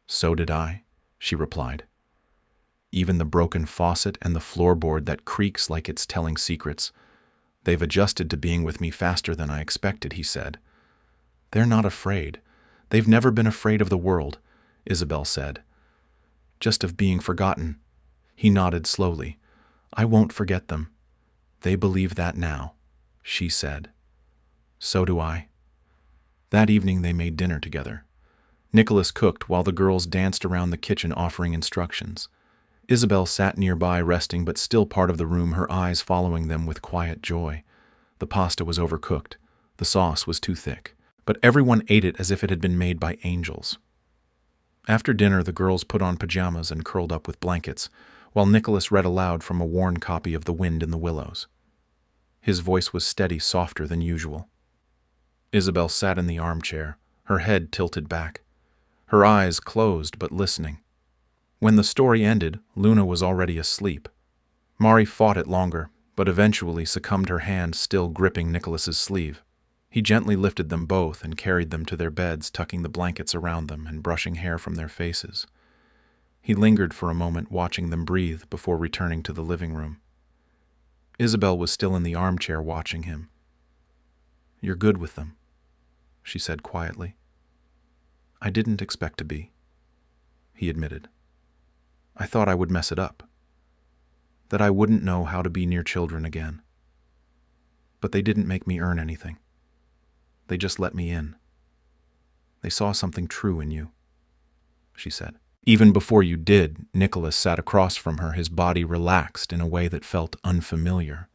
"So did I," she replied. "Even the broken faucet and the floorboard that creaks like it's telling secrets. They've adjusted to being with me faster than I expected," he said. "They're not afraid. They've never been afraid of the world," Isabel said. "Just of being forgotten." He nodded slowly. "I won't forget them. They believe that now," she said. "So do I." That evening they made dinner together. Nicholas cooked while the girls danced around the kitchen offering instructions. Isabel sat nearby, resting but still part of the room, her eyes following them with quiet joy. The pasta was overcooked. The sauce was too thick. But everyone ate it as if it had been made by angels. After dinner, the girls put on pajamas and curled up with blankets, while Nicholas read aloud from a worn copy of The Wind in the Willows. His voice was steady, softer than usual. Isabel sat in the armchair, her head tilted back, her eyes closed but listening. When the story ended, Luna was already asleep. Mari fought it longer, but eventually succumbed, her hand still gripping Nicholas's sleeve. He gently lifted them both and carried them to their beds, tucking the blankets around them and brushing hair from their faces. He lingered for a moment, watching them breathe before returning to the living room. Isabel was still in the armchair watching him. "You're good with them," she said quietly. "I didn't expect to be," he admitted. "I thought I would mess it up, that I wouldn't know how to be near children again. But they didn't make me earn anything. They just let me in. They saw something true in you," she said. "Even before you did," Nicholas sat across from her, his body relaxed in a way that felt unfamiliar.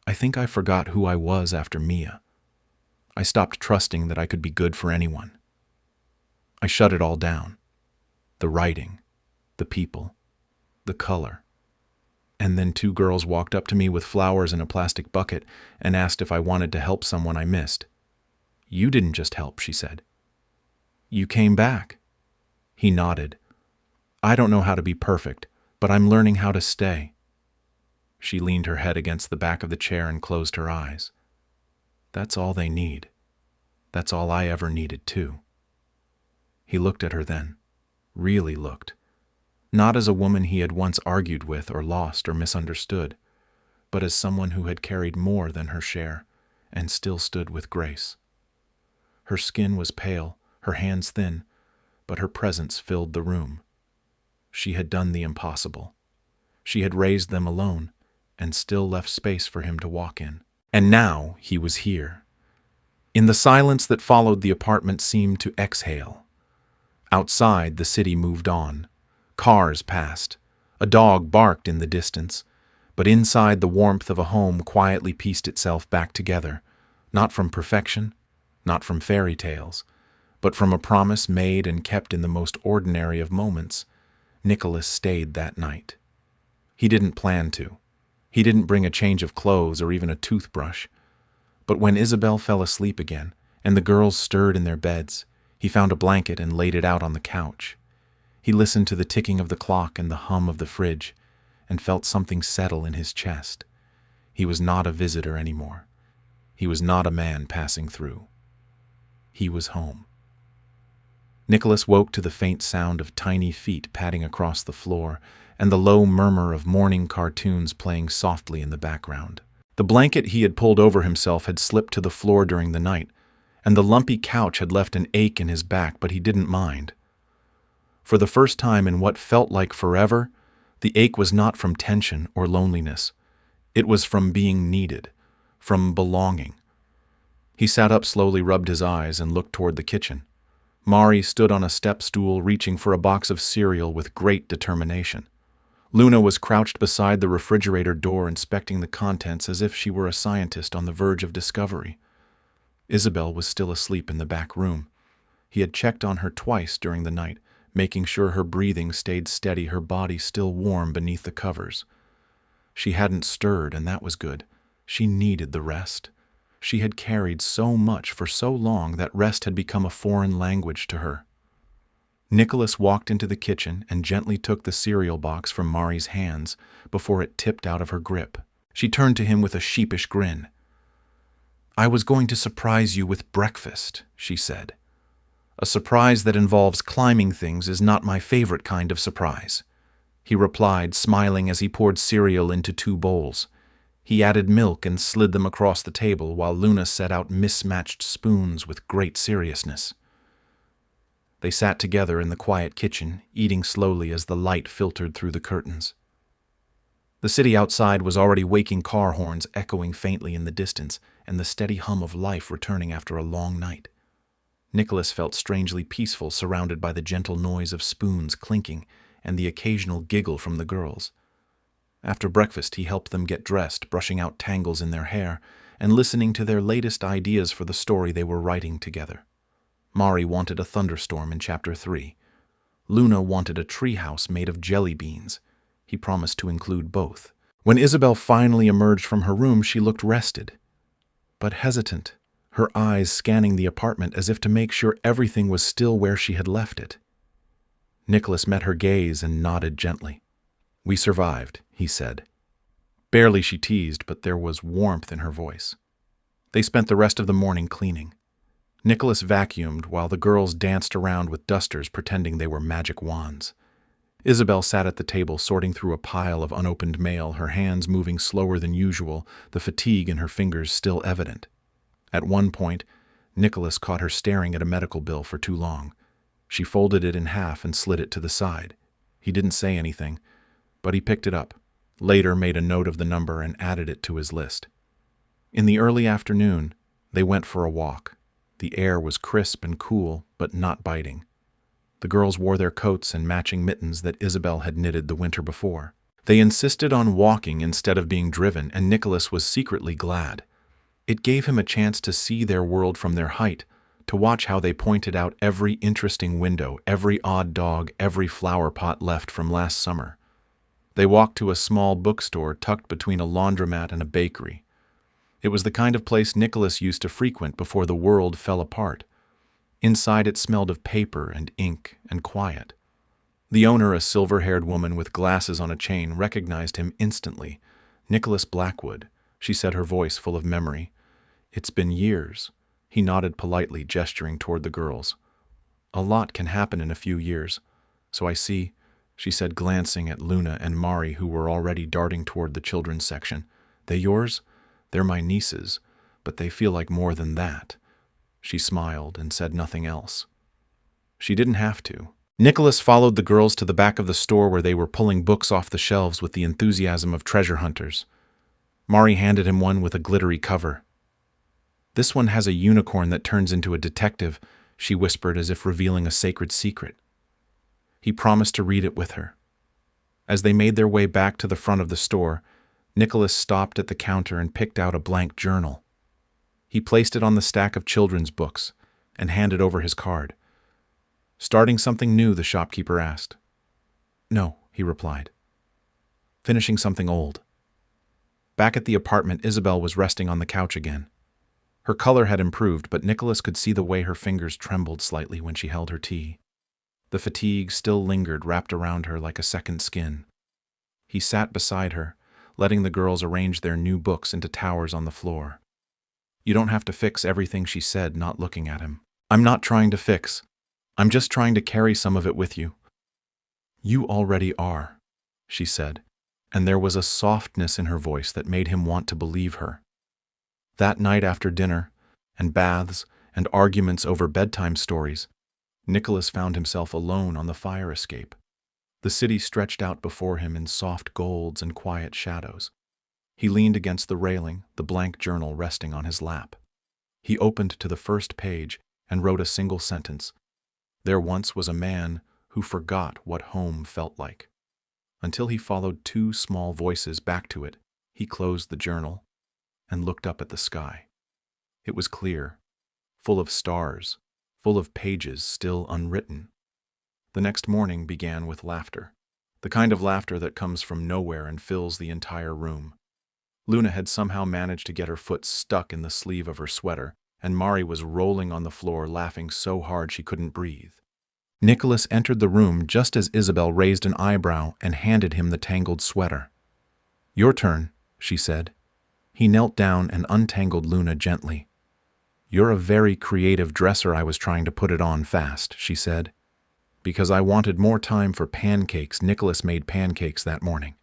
"I think I forgot who I was after Mia. I stopped trusting that I could be good for anyone. I shut it all down. The writing, the people, the color. And then 2 girls walked up to me with flowers in a plastic bucket and asked if I wanted to help someone I missed. You didn't just help," she said. "You came back." He nodded. "I don't know how to be perfect, but I'm learning how to stay." She leaned her head against the back of the chair and closed her eyes. "That's all they need. That's all I ever needed, too." He looked at her then, really looked. Not as a woman he had once argued with or lost or misunderstood, but as someone who had carried more than her share and still stood with grace. Her skin was pale, her hands thin, but her presence filled the room. She had done the impossible. She had raised them alone and still left space for him to walk in. And now he was here. In the silence that followed, the apartment seemed to exhale. Outside, the city moved on. Cars passed. A dog barked in the distance, but inside the warmth of a home quietly pieced itself back together, not from perfection, not from fairy tales, but from a promise made and kept in the most ordinary of moments. Nicholas stayed that night. He didn't plan to. He didn't bring a change of clothes or even a toothbrush. But when Isabel fell asleep again, and the girls stirred in their beds, he found a blanket and laid it out on the couch. He listened to the ticking of the clock and the hum of the fridge, and felt something settle in his chest. He was not a visitor anymore. He was not a man passing through. He was home. Nicholas woke to the faint sound of tiny feet padding across the floor and the low murmur of morning cartoons playing softly in the background. The blanket he had pulled over himself had slipped to the floor during the night, and the lumpy couch had left an ache in his back, but he didn't mind. For the first time in what felt like forever, the ache was not from tension or loneliness. It was from being needed, from belonging. He sat up slowly, rubbed his eyes, and looked toward the kitchen. Mari stood on a step stool reaching for a box of cereal with great determination. Luna was crouched beside the refrigerator door inspecting the contents as if she were a scientist on the verge of discovery. Isabel was still asleep in the back room. He had checked on her twice during the night, making sure her breathing stayed steady, her body still warm beneath the covers. She hadn't stirred, and that was good. She needed the rest. She had carried so much for so long that rest had become a foreign language to her. Nicholas walked into the kitchen and gently took the cereal box from Mari's hands before it tipped out of her grip. She turned to him with a sheepish grin. "I was going to surprise you with breakfast," she said. "A surprise that involves climbing things is not my favorite kind of surprise," he replied, smiling as he poured cereal into 2 bowls. He added milk and slid them across the table while Luna set out mismatched spoons with great seriousness. They sat together in the quiet kitchen, eating slowly as the light filtered through the curtains. The city outside was already waking, car horns echoing faintly in the distance, and the steady hum of life returning after a long night. Nicholas felt strangely peaceful, surrounded by the gentle noise of spoons clinking and the occasional giggle from the girls. After breakfast, he helped them get dressed, brushing out tangles in their hair and listening to their latest ideas for the story they were writing together. Mari wanted a thunderstorm in Chapter 3. Luna wanted a treehouse made of jelly beans. He promised to include both. When Isabel finally emerged from her room, she looked rested, but hesitant, her eyes scanning the apartment as if to make sure everything was still where she had left it. Nicholas met her gaze and nodded gently. "We survived," he said. Barely, she teased, but there was warmth in her voice. They spent the rest of the morning cleaning. Nicholas vacuumed while the girls danced around with dusters pretending they were magic wands. Isabel sat at the table sorting through a pile of unopened mail, her hands moving slower than usual, the fatigue in her fingers still evident. At one point, Nicholas caught her staring at a medical bill for too long. She folded it in half and slid it to the side. He didn't say anything, but he picked it up, later made a note of the number and added it to his list. In the early afternoon, they went for a walk. The air was crisp and cool, but not biting. The girls wore their coats and matching mittens that Isabel had knitted the winter before. They insisted on walking instead of being driven, and Nicholas was secretly glad. It gave him a chance to see their world from their height, to watch how they pointed out every interesting window, every odd dog, every flower pot left from last summer. They walked to a small bookstore tucked between a laundromat and a bakery. It was the kind of place Nicholas used to frequent before the world fell apart. Inside it smelled of paper and ink and quiet. The owner, a silver-haired woman with glasses on a chain, recognized him instantly. "Nicholas Blackwood," she said, her voice full of memory. "It's been years." He nodded politely, gesturing toward the girls. "A lot can happen in a few years. So I see," she said, glancing at Luna and Mari, who were already darting toward the children's section. "They yours? They're my nieces, but they feel like more than that." She smiled and said nothing else. She didn't have to. Nicholas followed the girls to the back of the store where they were pulling books off the shelves with the enthusiasm of treasure hunters. Mari handed him one with a glittery cover. "This one has a unicorn that turns into a detective," she whispered as if revealing a sacred secret. He promised to read it with her. As they made their way back to the front of the store, Nicholas stopped at the counter and picked out a blank journal. He placed it on the stack of children's books and handed over his card. "Starting something new?" the shopkeeper asked. "No," he replied. "Finishing something old." Back at the apartment, Isabel was resting on the couch again. Her color had improved, but Nicholas could see the way her fingers trembled slightly when she held her tea. The fatigue still lingered, wrapped around her like a second skin. He sat beside her, letting the girls arrange their new books into towers on the floor. "You don't have to fix everything," she said, not looking at him. "I'm not trying to fix. I'm just trying to carry some of it with you." "You already are," she said, and there was a softness in her voice that made him want to believe her. That night after dinner, and baths, and arguments over bedtime stories, Nicholas found himself alone on the fire escape. The city stretched out before him in soft golds and quiet shadows. He leaned against the railing, the blank journal resting on his lap. He opened to the first page and wrote a single sentence. There once was a man who forgot what home felt like. Until he followed two small voices back to it, he closed the journal and looked up at the sky. It was clear, full of stars, full of pages still unwritten. The next morning began with laughter, the kind of laughter that comes from nowhere and fills the entire room. Luna had somehow managed to get her foot stuck in the sleeve of her sweater, and Mari was rolling on the floor laughing so hard she couldn't breathe. Nicholas entered the room just as Isabel raised an eyebrow and handed him the tangled sweater. "Your turn," she said. He knelt down and untangled Luna gently. "You're a very creative dresser. I was trying to put it on fast," she said. Because I wanted more time for pancakes, Nicholas made pancakes that morning.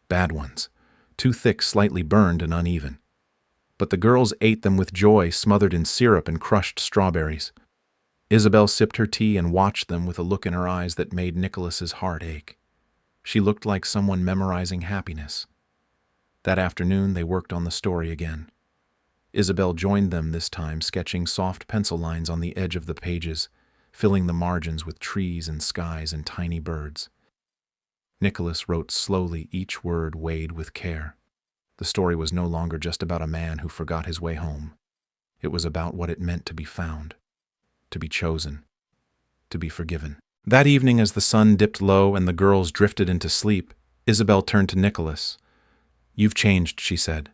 Bad ones. Too thick, slightly burned and uneven. But the girls ate them with joy, smothered in syrup and crushed strawberries. Isabel sipped her tea and watched them with a look in her eyes that made Nicholas's heart ache. She looked like someone memorizing happiness. That afternoon they worked on the story again. Isabel joined them this time, sketching soft pencil lines on the edge of the pages, filling the margins with trees and skies and tiny birds. Nicholas wrote slowly, each word weighed with care. The story was no longer just about a man who forgot his way home. It was about what it meant to be found, to be chosen, to be forgiven. That evening, as the sun dipped low and the girls drifted into sleep, Isabel turned to Nicholas. "You've changed," she said.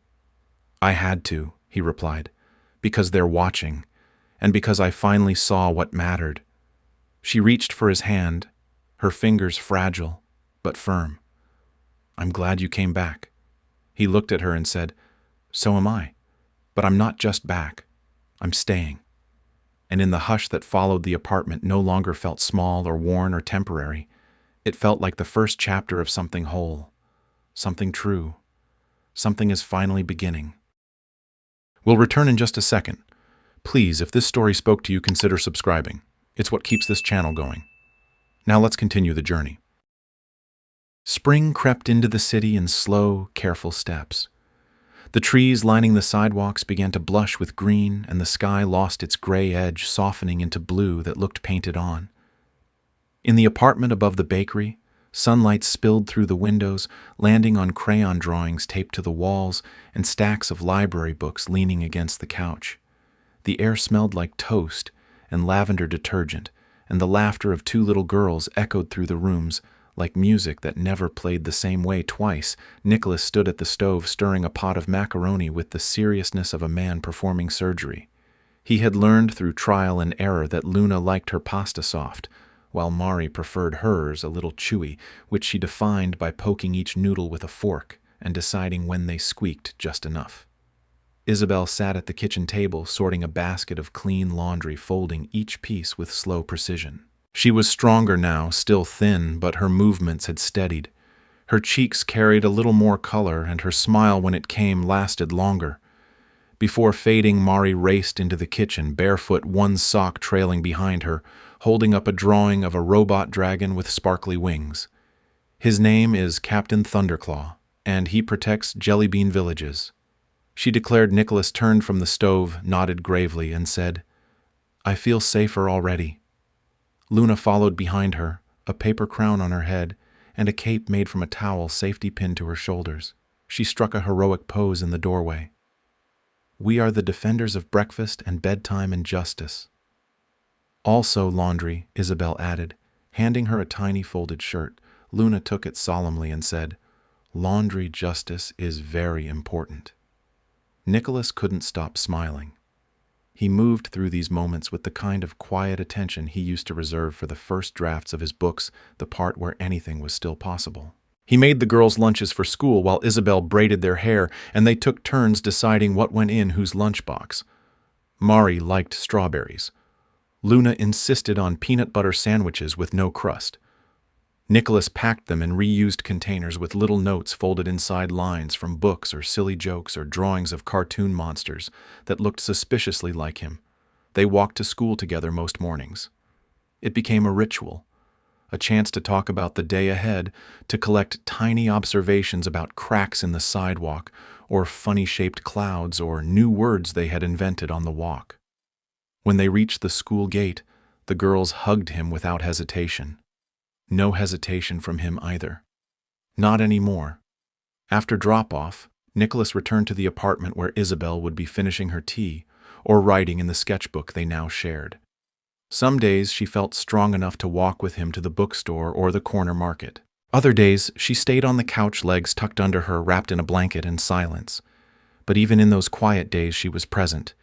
"I had to," he replied, "because they're watching, and because I finally saw what mattered." She reached for his hand, her fingers fragile, but firm. "I'm glad you came back." He looked at her and said, "So am I. But I'm not just back. I'm staying." And in the hush that followed, the apartment no longer felt small or worn or temporary. It felt like the first chapter of something whole, something true. Something is finally beginning. We'll return in just a second. Please, if this story spoke to you, consider subscribing. It's what keeps this channel going. Now let's continue the journey. Spring crept into the city in slow, careful steps. The trees lining the sidewalks began to blush with green, and the sky lost its gray edge, softening into blue that looked painted on. In the apartment above the bakery, sunlight spilled through the windows, landing on crayon drawings taped to the walls and stacks of library books leaning against the couch. The air smelled like toast and lavender detergent, and the laughter of two little girls echoed through the rooms like music that never played the same way twice. Nicholas stood at the stove stirring a pot of macaroni with the seriousness of a man performing surgery. He had learned through trial and error that Luna liked her pasta soft, while Mari preferred hers a little chewy, which she defined by poking each noodle with a fork and deciding when they squeaked just enough. Isabel sat at the kitchen table, sorting a basket of clean laundry, folding each piece with slow precision. She was stronger now, still thin, but her movements had steadied. Her cheeks carried a little more color, and her smile, when it came, lasted longer. Before fading, Mari raced into the kitchen, barefoot, one sock trailing behind her, holding up a drawing of a robot dragon with sparkly wings. "His name is Captain Thunderclaw, and he protects Jellybean villages," she declared. Nicholas turned from the stove, nodded gravely, and said, "I feel safer already." Luna followed behind her, a paper crown on her head, and a cape made from a towel safety pinned to her shoulders. She struck a heroic pose in the doorway. "We are the defenders of breakfast and bedtime and justice." "Also laundry," Isabel added, handing her a tiny folded shirt. Luna took it solemnly and said, "Laundry justice is very important." Nicholas couldn't stop smiling. He moved through these moments with the kind of quiet attention he used to reserve for the first drafts of his books, the part where anything was still possible. He made the girls' lunches for school while Isabel braided their hair, and they took turns deciding what went in whose lunchbox. Mari liked strawberries. Luna insisted on peanut butter sandwiches with no crust. Nicholas packed them in reused containers with little notes folded inside lines from books or silly jokes or drawings of cartoon monsters that looked suspiciously like him. They walked to school together most mornings. It became a ritual, a chance to talk about the day ahead, to collect tiny observations about cracks in the sidewalk or funny-shaped clouds or new words they had invented on the walk. When they reached the school gate, the girls hugged him without hesitation. No hesitation from him either. Not anymore. After drop-off, Nicholas returned to the apartment where Isabel would be finishing her tea or writing in the sketchbook they now shared. Some days she felt strong enough to walk with him to the bookstore or the corner market. Other days she stayed on the couch, legs tucked under her, wrapped in a blanket in silence. But even in those quiet days she was present.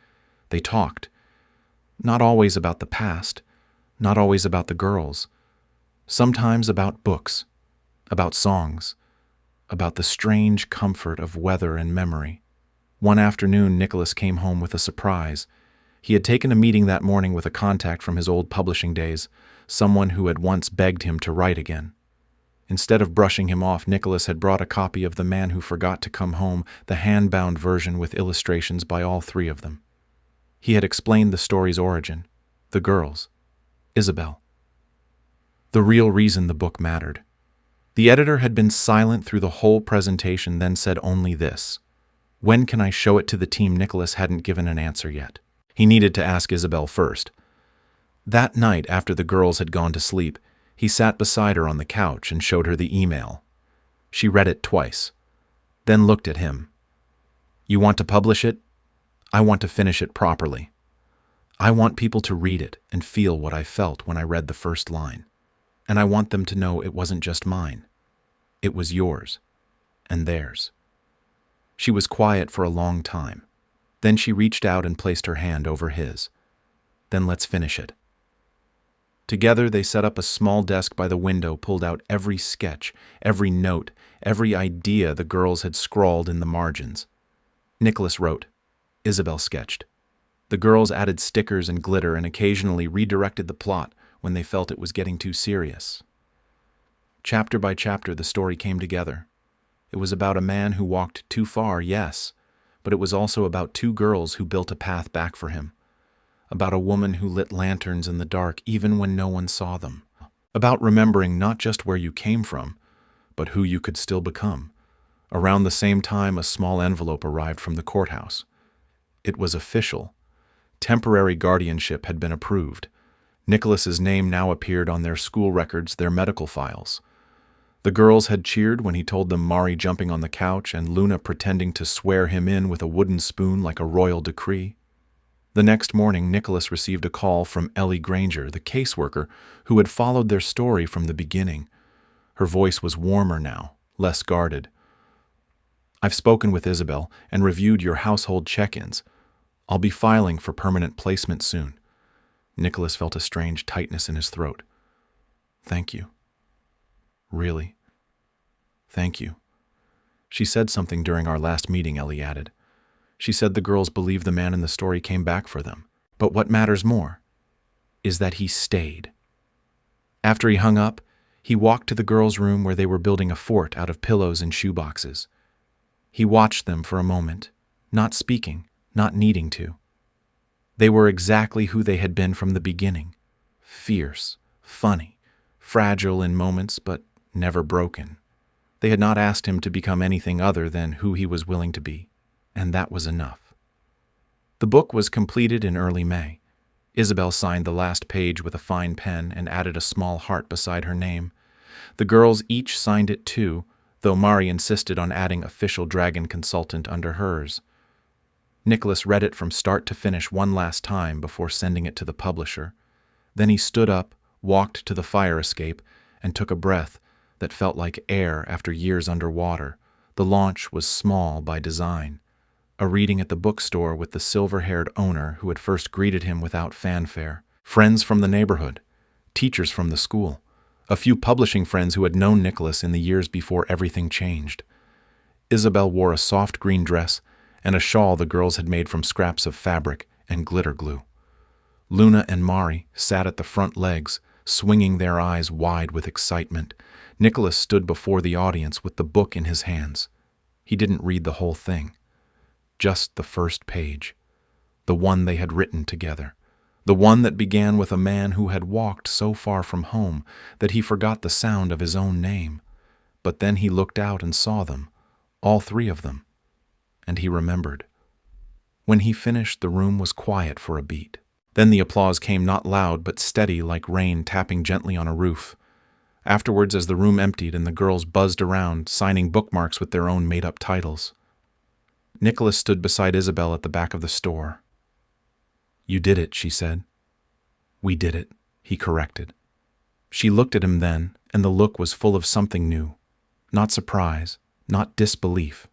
They talked. Not always about the past, not always about the girls. Sometimes about books, about songs, about the strange comfort of weather and memory. One afternoon, Nicholas came home with a surprise. He had taken a meeting that morning with a contact from his old publishing days, someone who had once begged him to write again. Instead of brushing him off, Nicholas had brought a copy of The Man Who Forgot to Come Home, the hand-bound version with illustrations by all three of them. He had explained the story's origin, the girls, Isabel. The real reason the book mattered. The editor had been silent through the whole presentation, then said only this: "When can I show it to the team?" Nicholas hadn't given an answer yet. He needed to ask Isabel first. That night, after the girls had gone to sleep, he sat beside her on the couch and showed her the email. She read it twice, then looked at him. "You want to publish it? I want to finish it properly. I want people to read it and feel what I felt when I read the first line. And I want them to know it wasn't just mine. It was yours and theirs." She was quiet for a long time. Then she reached out and placed her hand over his. "Then let's finish it." Together they set up a small desk by the window, pulled out every sketch, every note, every idea the girls had scrawled in the margins. Nicholas wrote. Isabel sketched. The girls added stickers and glitter and occasionally redirected the plot when they felt it was getting too serious. Chapter by chapter, the story came together. It was about a man who walked too far, yes, but it was also about two girls who built a path back for him. About a woman who lit lanterns in the dark even when no one saw them. About remembering not just where you came from, but who you could still become. Around the same time, a small envelope arrived from the courthouse. It was official. Temporary guardianship had been approved. Nicholas's name now appeared on their school records, their medical files. The girls had cheered when he told them, Mari jumping on the couch and Luna pretending to swear him in with a wooden spoon like a royal decree. The next morning, Nicholas received a call from Ellie Granger, the caseworker, who had followed their story from the beginning. Her voice was warmer now, less guarded. "I've spoken with Isabel and reviewed your household check-ins. I'll be filing for permanent placement soon." Nicholas felt a strange tightness in his throat. "Thank you. Really? Thank you." "She said something during our last meeting," Ellie added. "She said the girls believe the man in the story came back for them. But what matters more is that he stayed." After he hung up, he walked to the girls' room where they were building a fort out of pillows and shoeboxes. He watched them for a moment, not speaking, not needing to. They were exactly who they had been from the beginning. Fierce, funny, fragile in moments, but never broken. They had not asked him to become anything other than who he was willing to be, and that was enough. The book was completed in early May. Isabel signed the last page with a fine pen and added a small heart beside her name. The girls each signed it too, though Mari insisted on adding official dragon consultant under hers. Nicholas read it from start to finish one last time before sending it to the publisher. Then he stood up, walked to the fire escape, and took a breath that felt like air after years underwater. The launch was small by design. A reading at the bookstore with the silver-haired owner who had first greeted him without fanfare. Friends from the neighborhood. Teachers from the school. A few publishing friends who had known Nicholas in the years before everything changed. Isabel wore a soft green dress and a shawl the girls had made from scraps of fabric and glitter glue. Luna and Mari sat at the front legs, swinging their eyes wide with excitement. Nicholas stood before the audience with the book in his hands. He didn't read the whole thing. Just the first page. The one they had written together. The one that began with a man who had walked so far from home that he forgot the sound of his own name. But then he looked out and saw them, all three of them, and he remembered. When he finished, the room was quiet for a beat. Then the applause came, not loud but steady, like rain tapping gently on a roof. Afterwards, as the room emptied and the girls buzzed around, signing bookmarks with their own made-up titles, Nicholas stood beside Isabel at the back of the store. "You did it," she said. "We did it," he corrected. She looked at him then, and the look was full of something new. Not surprise, not disbelief,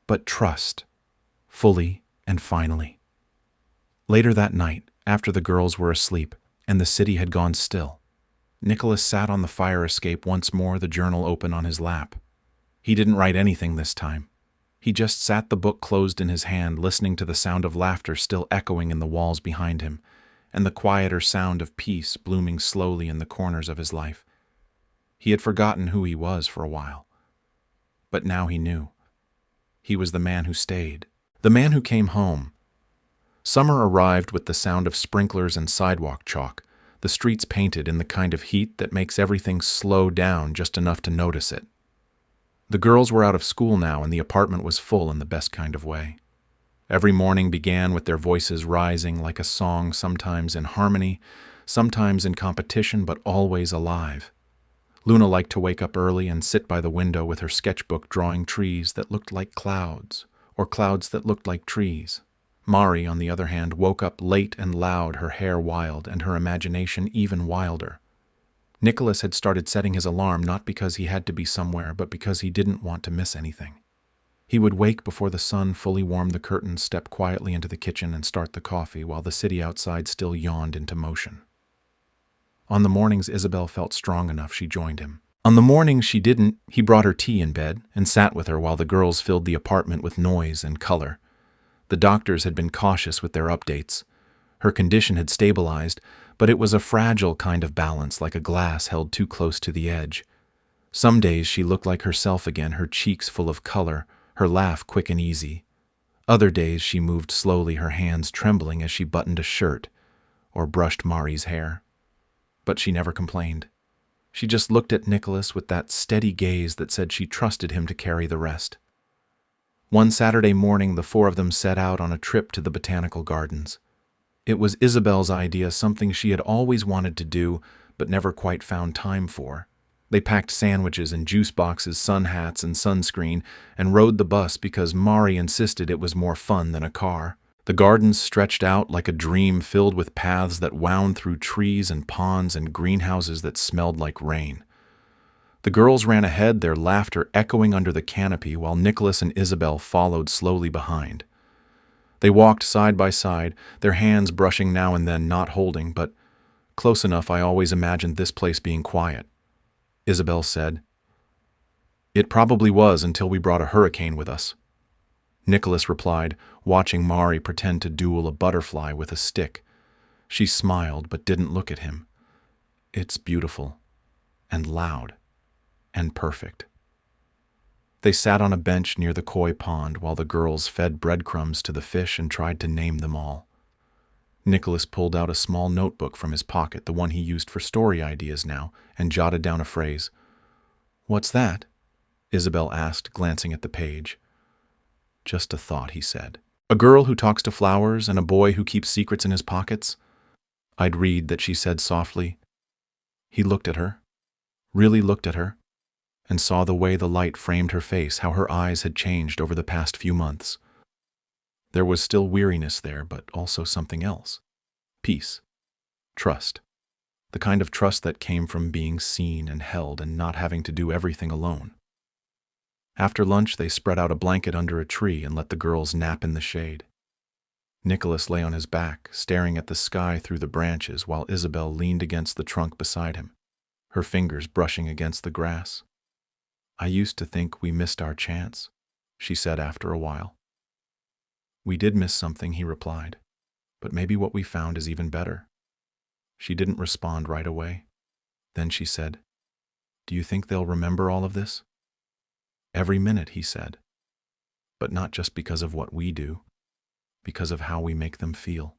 but trust, fully and finally. Later that night, after the girls were asleep and the city had gone still, Nicholas sat on the fire escape once more, the journal open on his lap. He didn't write anything this time. He just sat, the book closed in his hand, listening to the sound of laughter still echoing in the walls behind him, and the quieter sound of peace blooming slowly in the corners of his life. He had forgotten who he was for a while. But now he knew. He was the man who stayed, the man who came home. Summer arrived with the sound of sprinklers and sidewalk chalk, the streets painted in the kind of heat that makes everything slow down just enough to notice it. The girls were out of school now, and the apartment was full in the best kind of way. Every morning began with their voices rising like a song, sometimes in harmony, sometimes in competition, but always alive. Luna liked to wake up early and sit by the window with her sketchbook drawing trees that looked like clouds, or clouds that looked like trees. Mari, on the other hand, woke up late and loud, her hair wild and her imagination even wilder. Nicholas had started setting his alarm not because he had to be somewhere, but because he didn't want to miss anything. He would wake before the sun fully warmed the curtains, step quietly into the kitchen, and start the coffee while the city outside still yawned into motion. On the mornings Isabel felt strong enough, she joined him. On the mornings she didn't, he brought her tea in bed and sat with her while the girls filled the apartment with noise and color. The doctors had been cautious with their updates. Her condition had stabilized, but it was a fragile kind of balance, like a glass held too close to the edge. Some days she looked like herself again, her cheeks full of color, her laugh quick and easy. Other days she moved slowly, her hands trembling as she buttoned a shirt or brushed Mari's hair. But she never complained. She just looked at Nicholas with that steady gaze that said she trusted him to carry the rest. One Saturday morning, the four of them set out on a trip to the botanical gardens. It was Isabel's idea, something she had always wanted to do, but never quite found time for. They packed sandwiches and juice boxes, sun hats and sunscreen, and rode the bus because Mari insisted it was more fun than a car. The gardens stretched out like a dream, filled with paths that wound through trees and ponds and greenhouses that smelled like rain. The girls ran ahead, their laughter echoing under the canopy, while Nicholas and Isabel followed slowly behind. They walked side by side, their hands brushing now and then, not holding, but close enough I always imagined this place being quiet. Isabel said, "It probably was until we brought a hurricane with us." Nicholas replied, watching Mari pretend to duel a butterfly with a stick. She smiled but didn't look at him. "It's beautiful, and loud, and perfect." They sat on a bench near the koi pond while the girls fed breadcrumbs to the fish and tried to name them all. Nicholas pulled out a small notebook from his pocket, the one he used for story ideas now, and jotted down a phrase. "What's that?" Isabel asked, glancing at the page. "Just a thought," he said. "A girl who talks to flowers and a boy who keeps secrets in his pockets?" "I'd read that," she said softly. He looked at her. really looked at her, and saw the way the light framed her face, how her eyes had changed over the past few months. There was still weariness there, but also something else. Peace. Trust. The kind of trust that came from being seen and held and not having to do everything alone. After lunch, they spread out a blanket under a tree and let the girls nap in the shade. Nicholas lay on his back, staring at the sky through the branches, while Isabel leaned against the trunk beside him, her fingers brushing against the grass. "I used to think we missed our chance," she said after a while. "We did miss something," he replied, "but maybe what we found is even better." She didn't respond right away. Then she said, "Do you think they'll remember all of this?" "Every minute," he said. "But not just because of what we do, because of how we make them feel.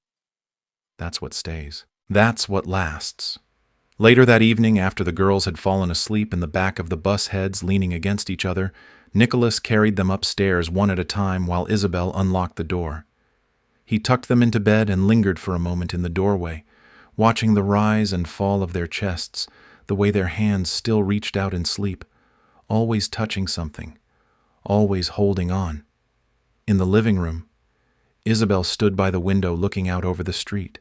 That's what stays. That's what lasts." Later that evening, after the girls had fallen asleep in the back of the bus, heads leaning against each other, Nicholas carried them upstairs one at a time while Isabel unlocked the door. He tucked them into bed and lingered for a moment in the doorway, watching the rise and fall of their chests, the way their hands still reached out in sleep, always touching something, always holding on. In the living room, Isabel stood by the window looking out over the street.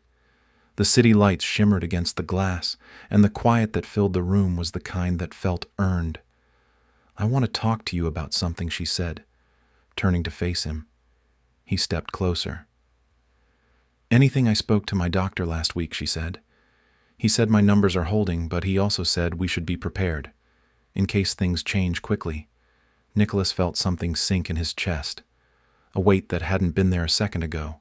The city lights shimmered against the glass, and the quiet that filled the room was the kind that felt earned. "I want to talk to you about something," she said, turning to face him. He stepped closer. "Anything I spoke to my doctor last week," she said. "He said my numbers are holding, but he also said we should be prepared, in case things change quickly." Nicholas felt something sink in his chest, a weight that hadn't been there a second ago.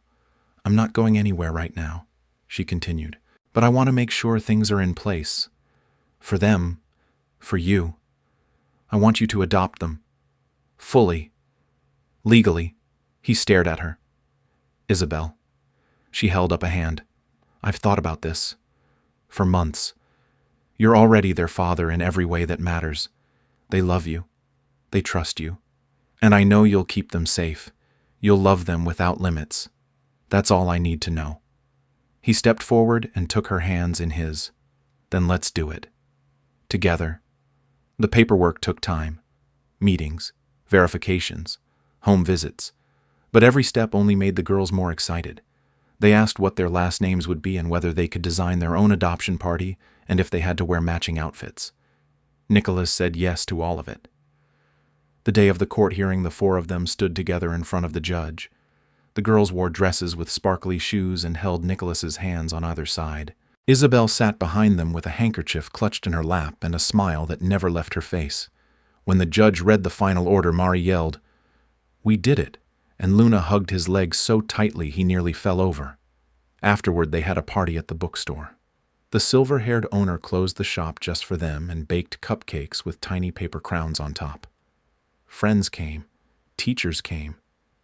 "I'm not going anywhere right now," she continued, "but I want to make sure things are in place. For them, for you. I want you to adopt them. Fully. Legally." He stared at her. "Isabel." She held up a hand. "I've thought about this. For months. You're already their father in every way that matters. They love you. They trust you. And I know you'll keep them safe. You'll love them without limits. That's all I need to know." He stepped forward and took her hands in his. "Then let's do it. Together." The paperwork took time. Meetings, verifications, home visits. But every step only made the girls more excited. They asked what their last names would be and whether they could design their own adoption party and if they had to wear matching outfits. Nicholas said yes to all of it. The day of the court hearing, the four of them stood together in front of the judge. The girls wore dresses with sparkly shoes and held Nicholas's hands on either side. Isabel sat behind them with a handkerchief clutched in her lap and a smile that never left her face. When the judge read the final order, Mari yelled, "We did it," and Luna hugged his legs so tightly he nearly fell over. Afterward, they had a party at the bookstore. The silver-haired owner closed the shop just for them and baked cupcakes with tiny paper crowns on top. Friends came. Teachers came.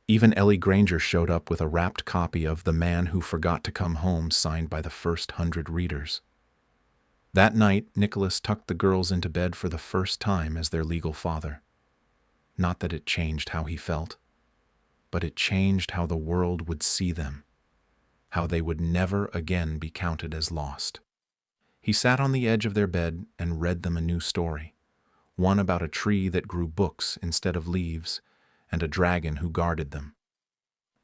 Even Ellie Granger showed up with a wrapped copy of The Man Who Forgot to Come Home signed by the first 100 readers. That night, Nicholas tucked the girls into bed for the first time as their legal father. Not that it changed how he felt, but it changed how the world would see them, how they would never again be counted as lost. He sat on the edge of their bed and read them a new story, one about a tree that grew books instead of leaves, and a dragon who guarded them.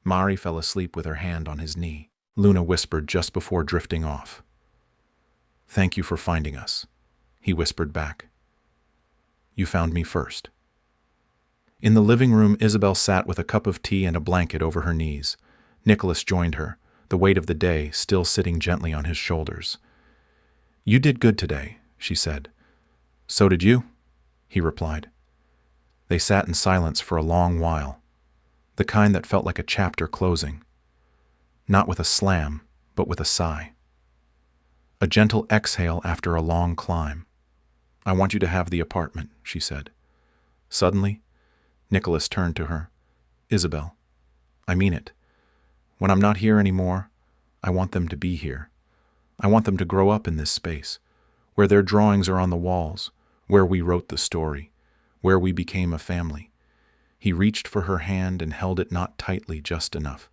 Mari fell asleep with her hand on his knee. Luna whispered just before drifting off. "Thank you for finding us," he whispered back. "You found me first." In the living room, Isabel sat with a cup of tea and a blanket over her knees. Nicholas joined her, the weight of the day still sitting gently on his shoulders. "You did good today," she said. "So did you," he replied. They sat in silence for a long while, the kind that felt like a chapter closing. Not with a slam, but with a sigh. A gentle exhale after a long climb. "I want you to have the apartment," she said. Suddenly, Nicholas turned to her. "Isabel, I mean it. When I'm not here anymore, I want them to be here. I want them to grow up in this space, where their drawings are on the walls, where we wrote the story, where we became a family." He reached for her hand and held it not tightly, just enough.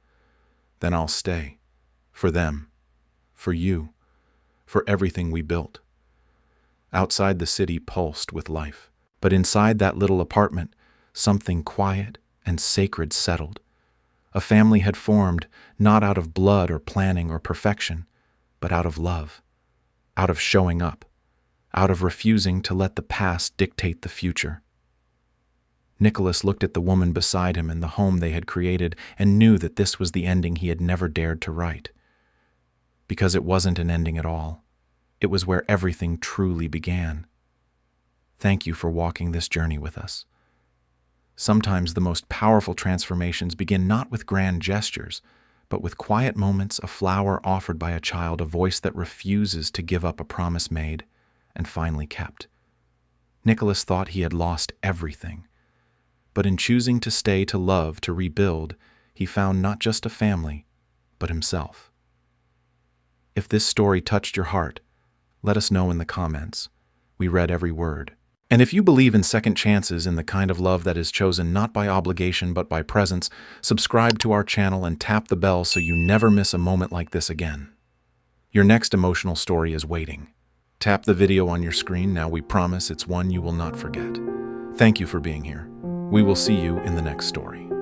"Then I'll stay. For them. For you. For everything we built." Outside, the city pulsed with life. But inside that little apartment, something quiet and sacred settled. A family had formed, not out of blood or planning or perfection, but out of love, out of showing up, out of refusing to let the past dictate the future. Nicholas looked at the woman beside him and the home they had created and knew that this was the ending he had never dared to write. Because it wasn't an ending at all. It was where everything truly began. Thank you for walking this journey with us. Sometimes the most powerful transformations begin not with grand gestures, but with quiet moments, a flower offered by a child, a voice that refuses to give up a promise made and finally kept. Nicholas thought he had lost everything. But in choosing to stay, to love, to rebuild, he found not just a family, but himself. If this story touched your heart, let us know in the comments. We read every word. And if you believe in second chances, in the kind of love that is chosen not by obligation but by presence, subscribe to our channel and tap the bell so you never miss a moment like this again. Your next emotional story is waiting. Tap the video on your screen now. We promise it's one you will not forget. Thank you for being here. We will see you in the next story.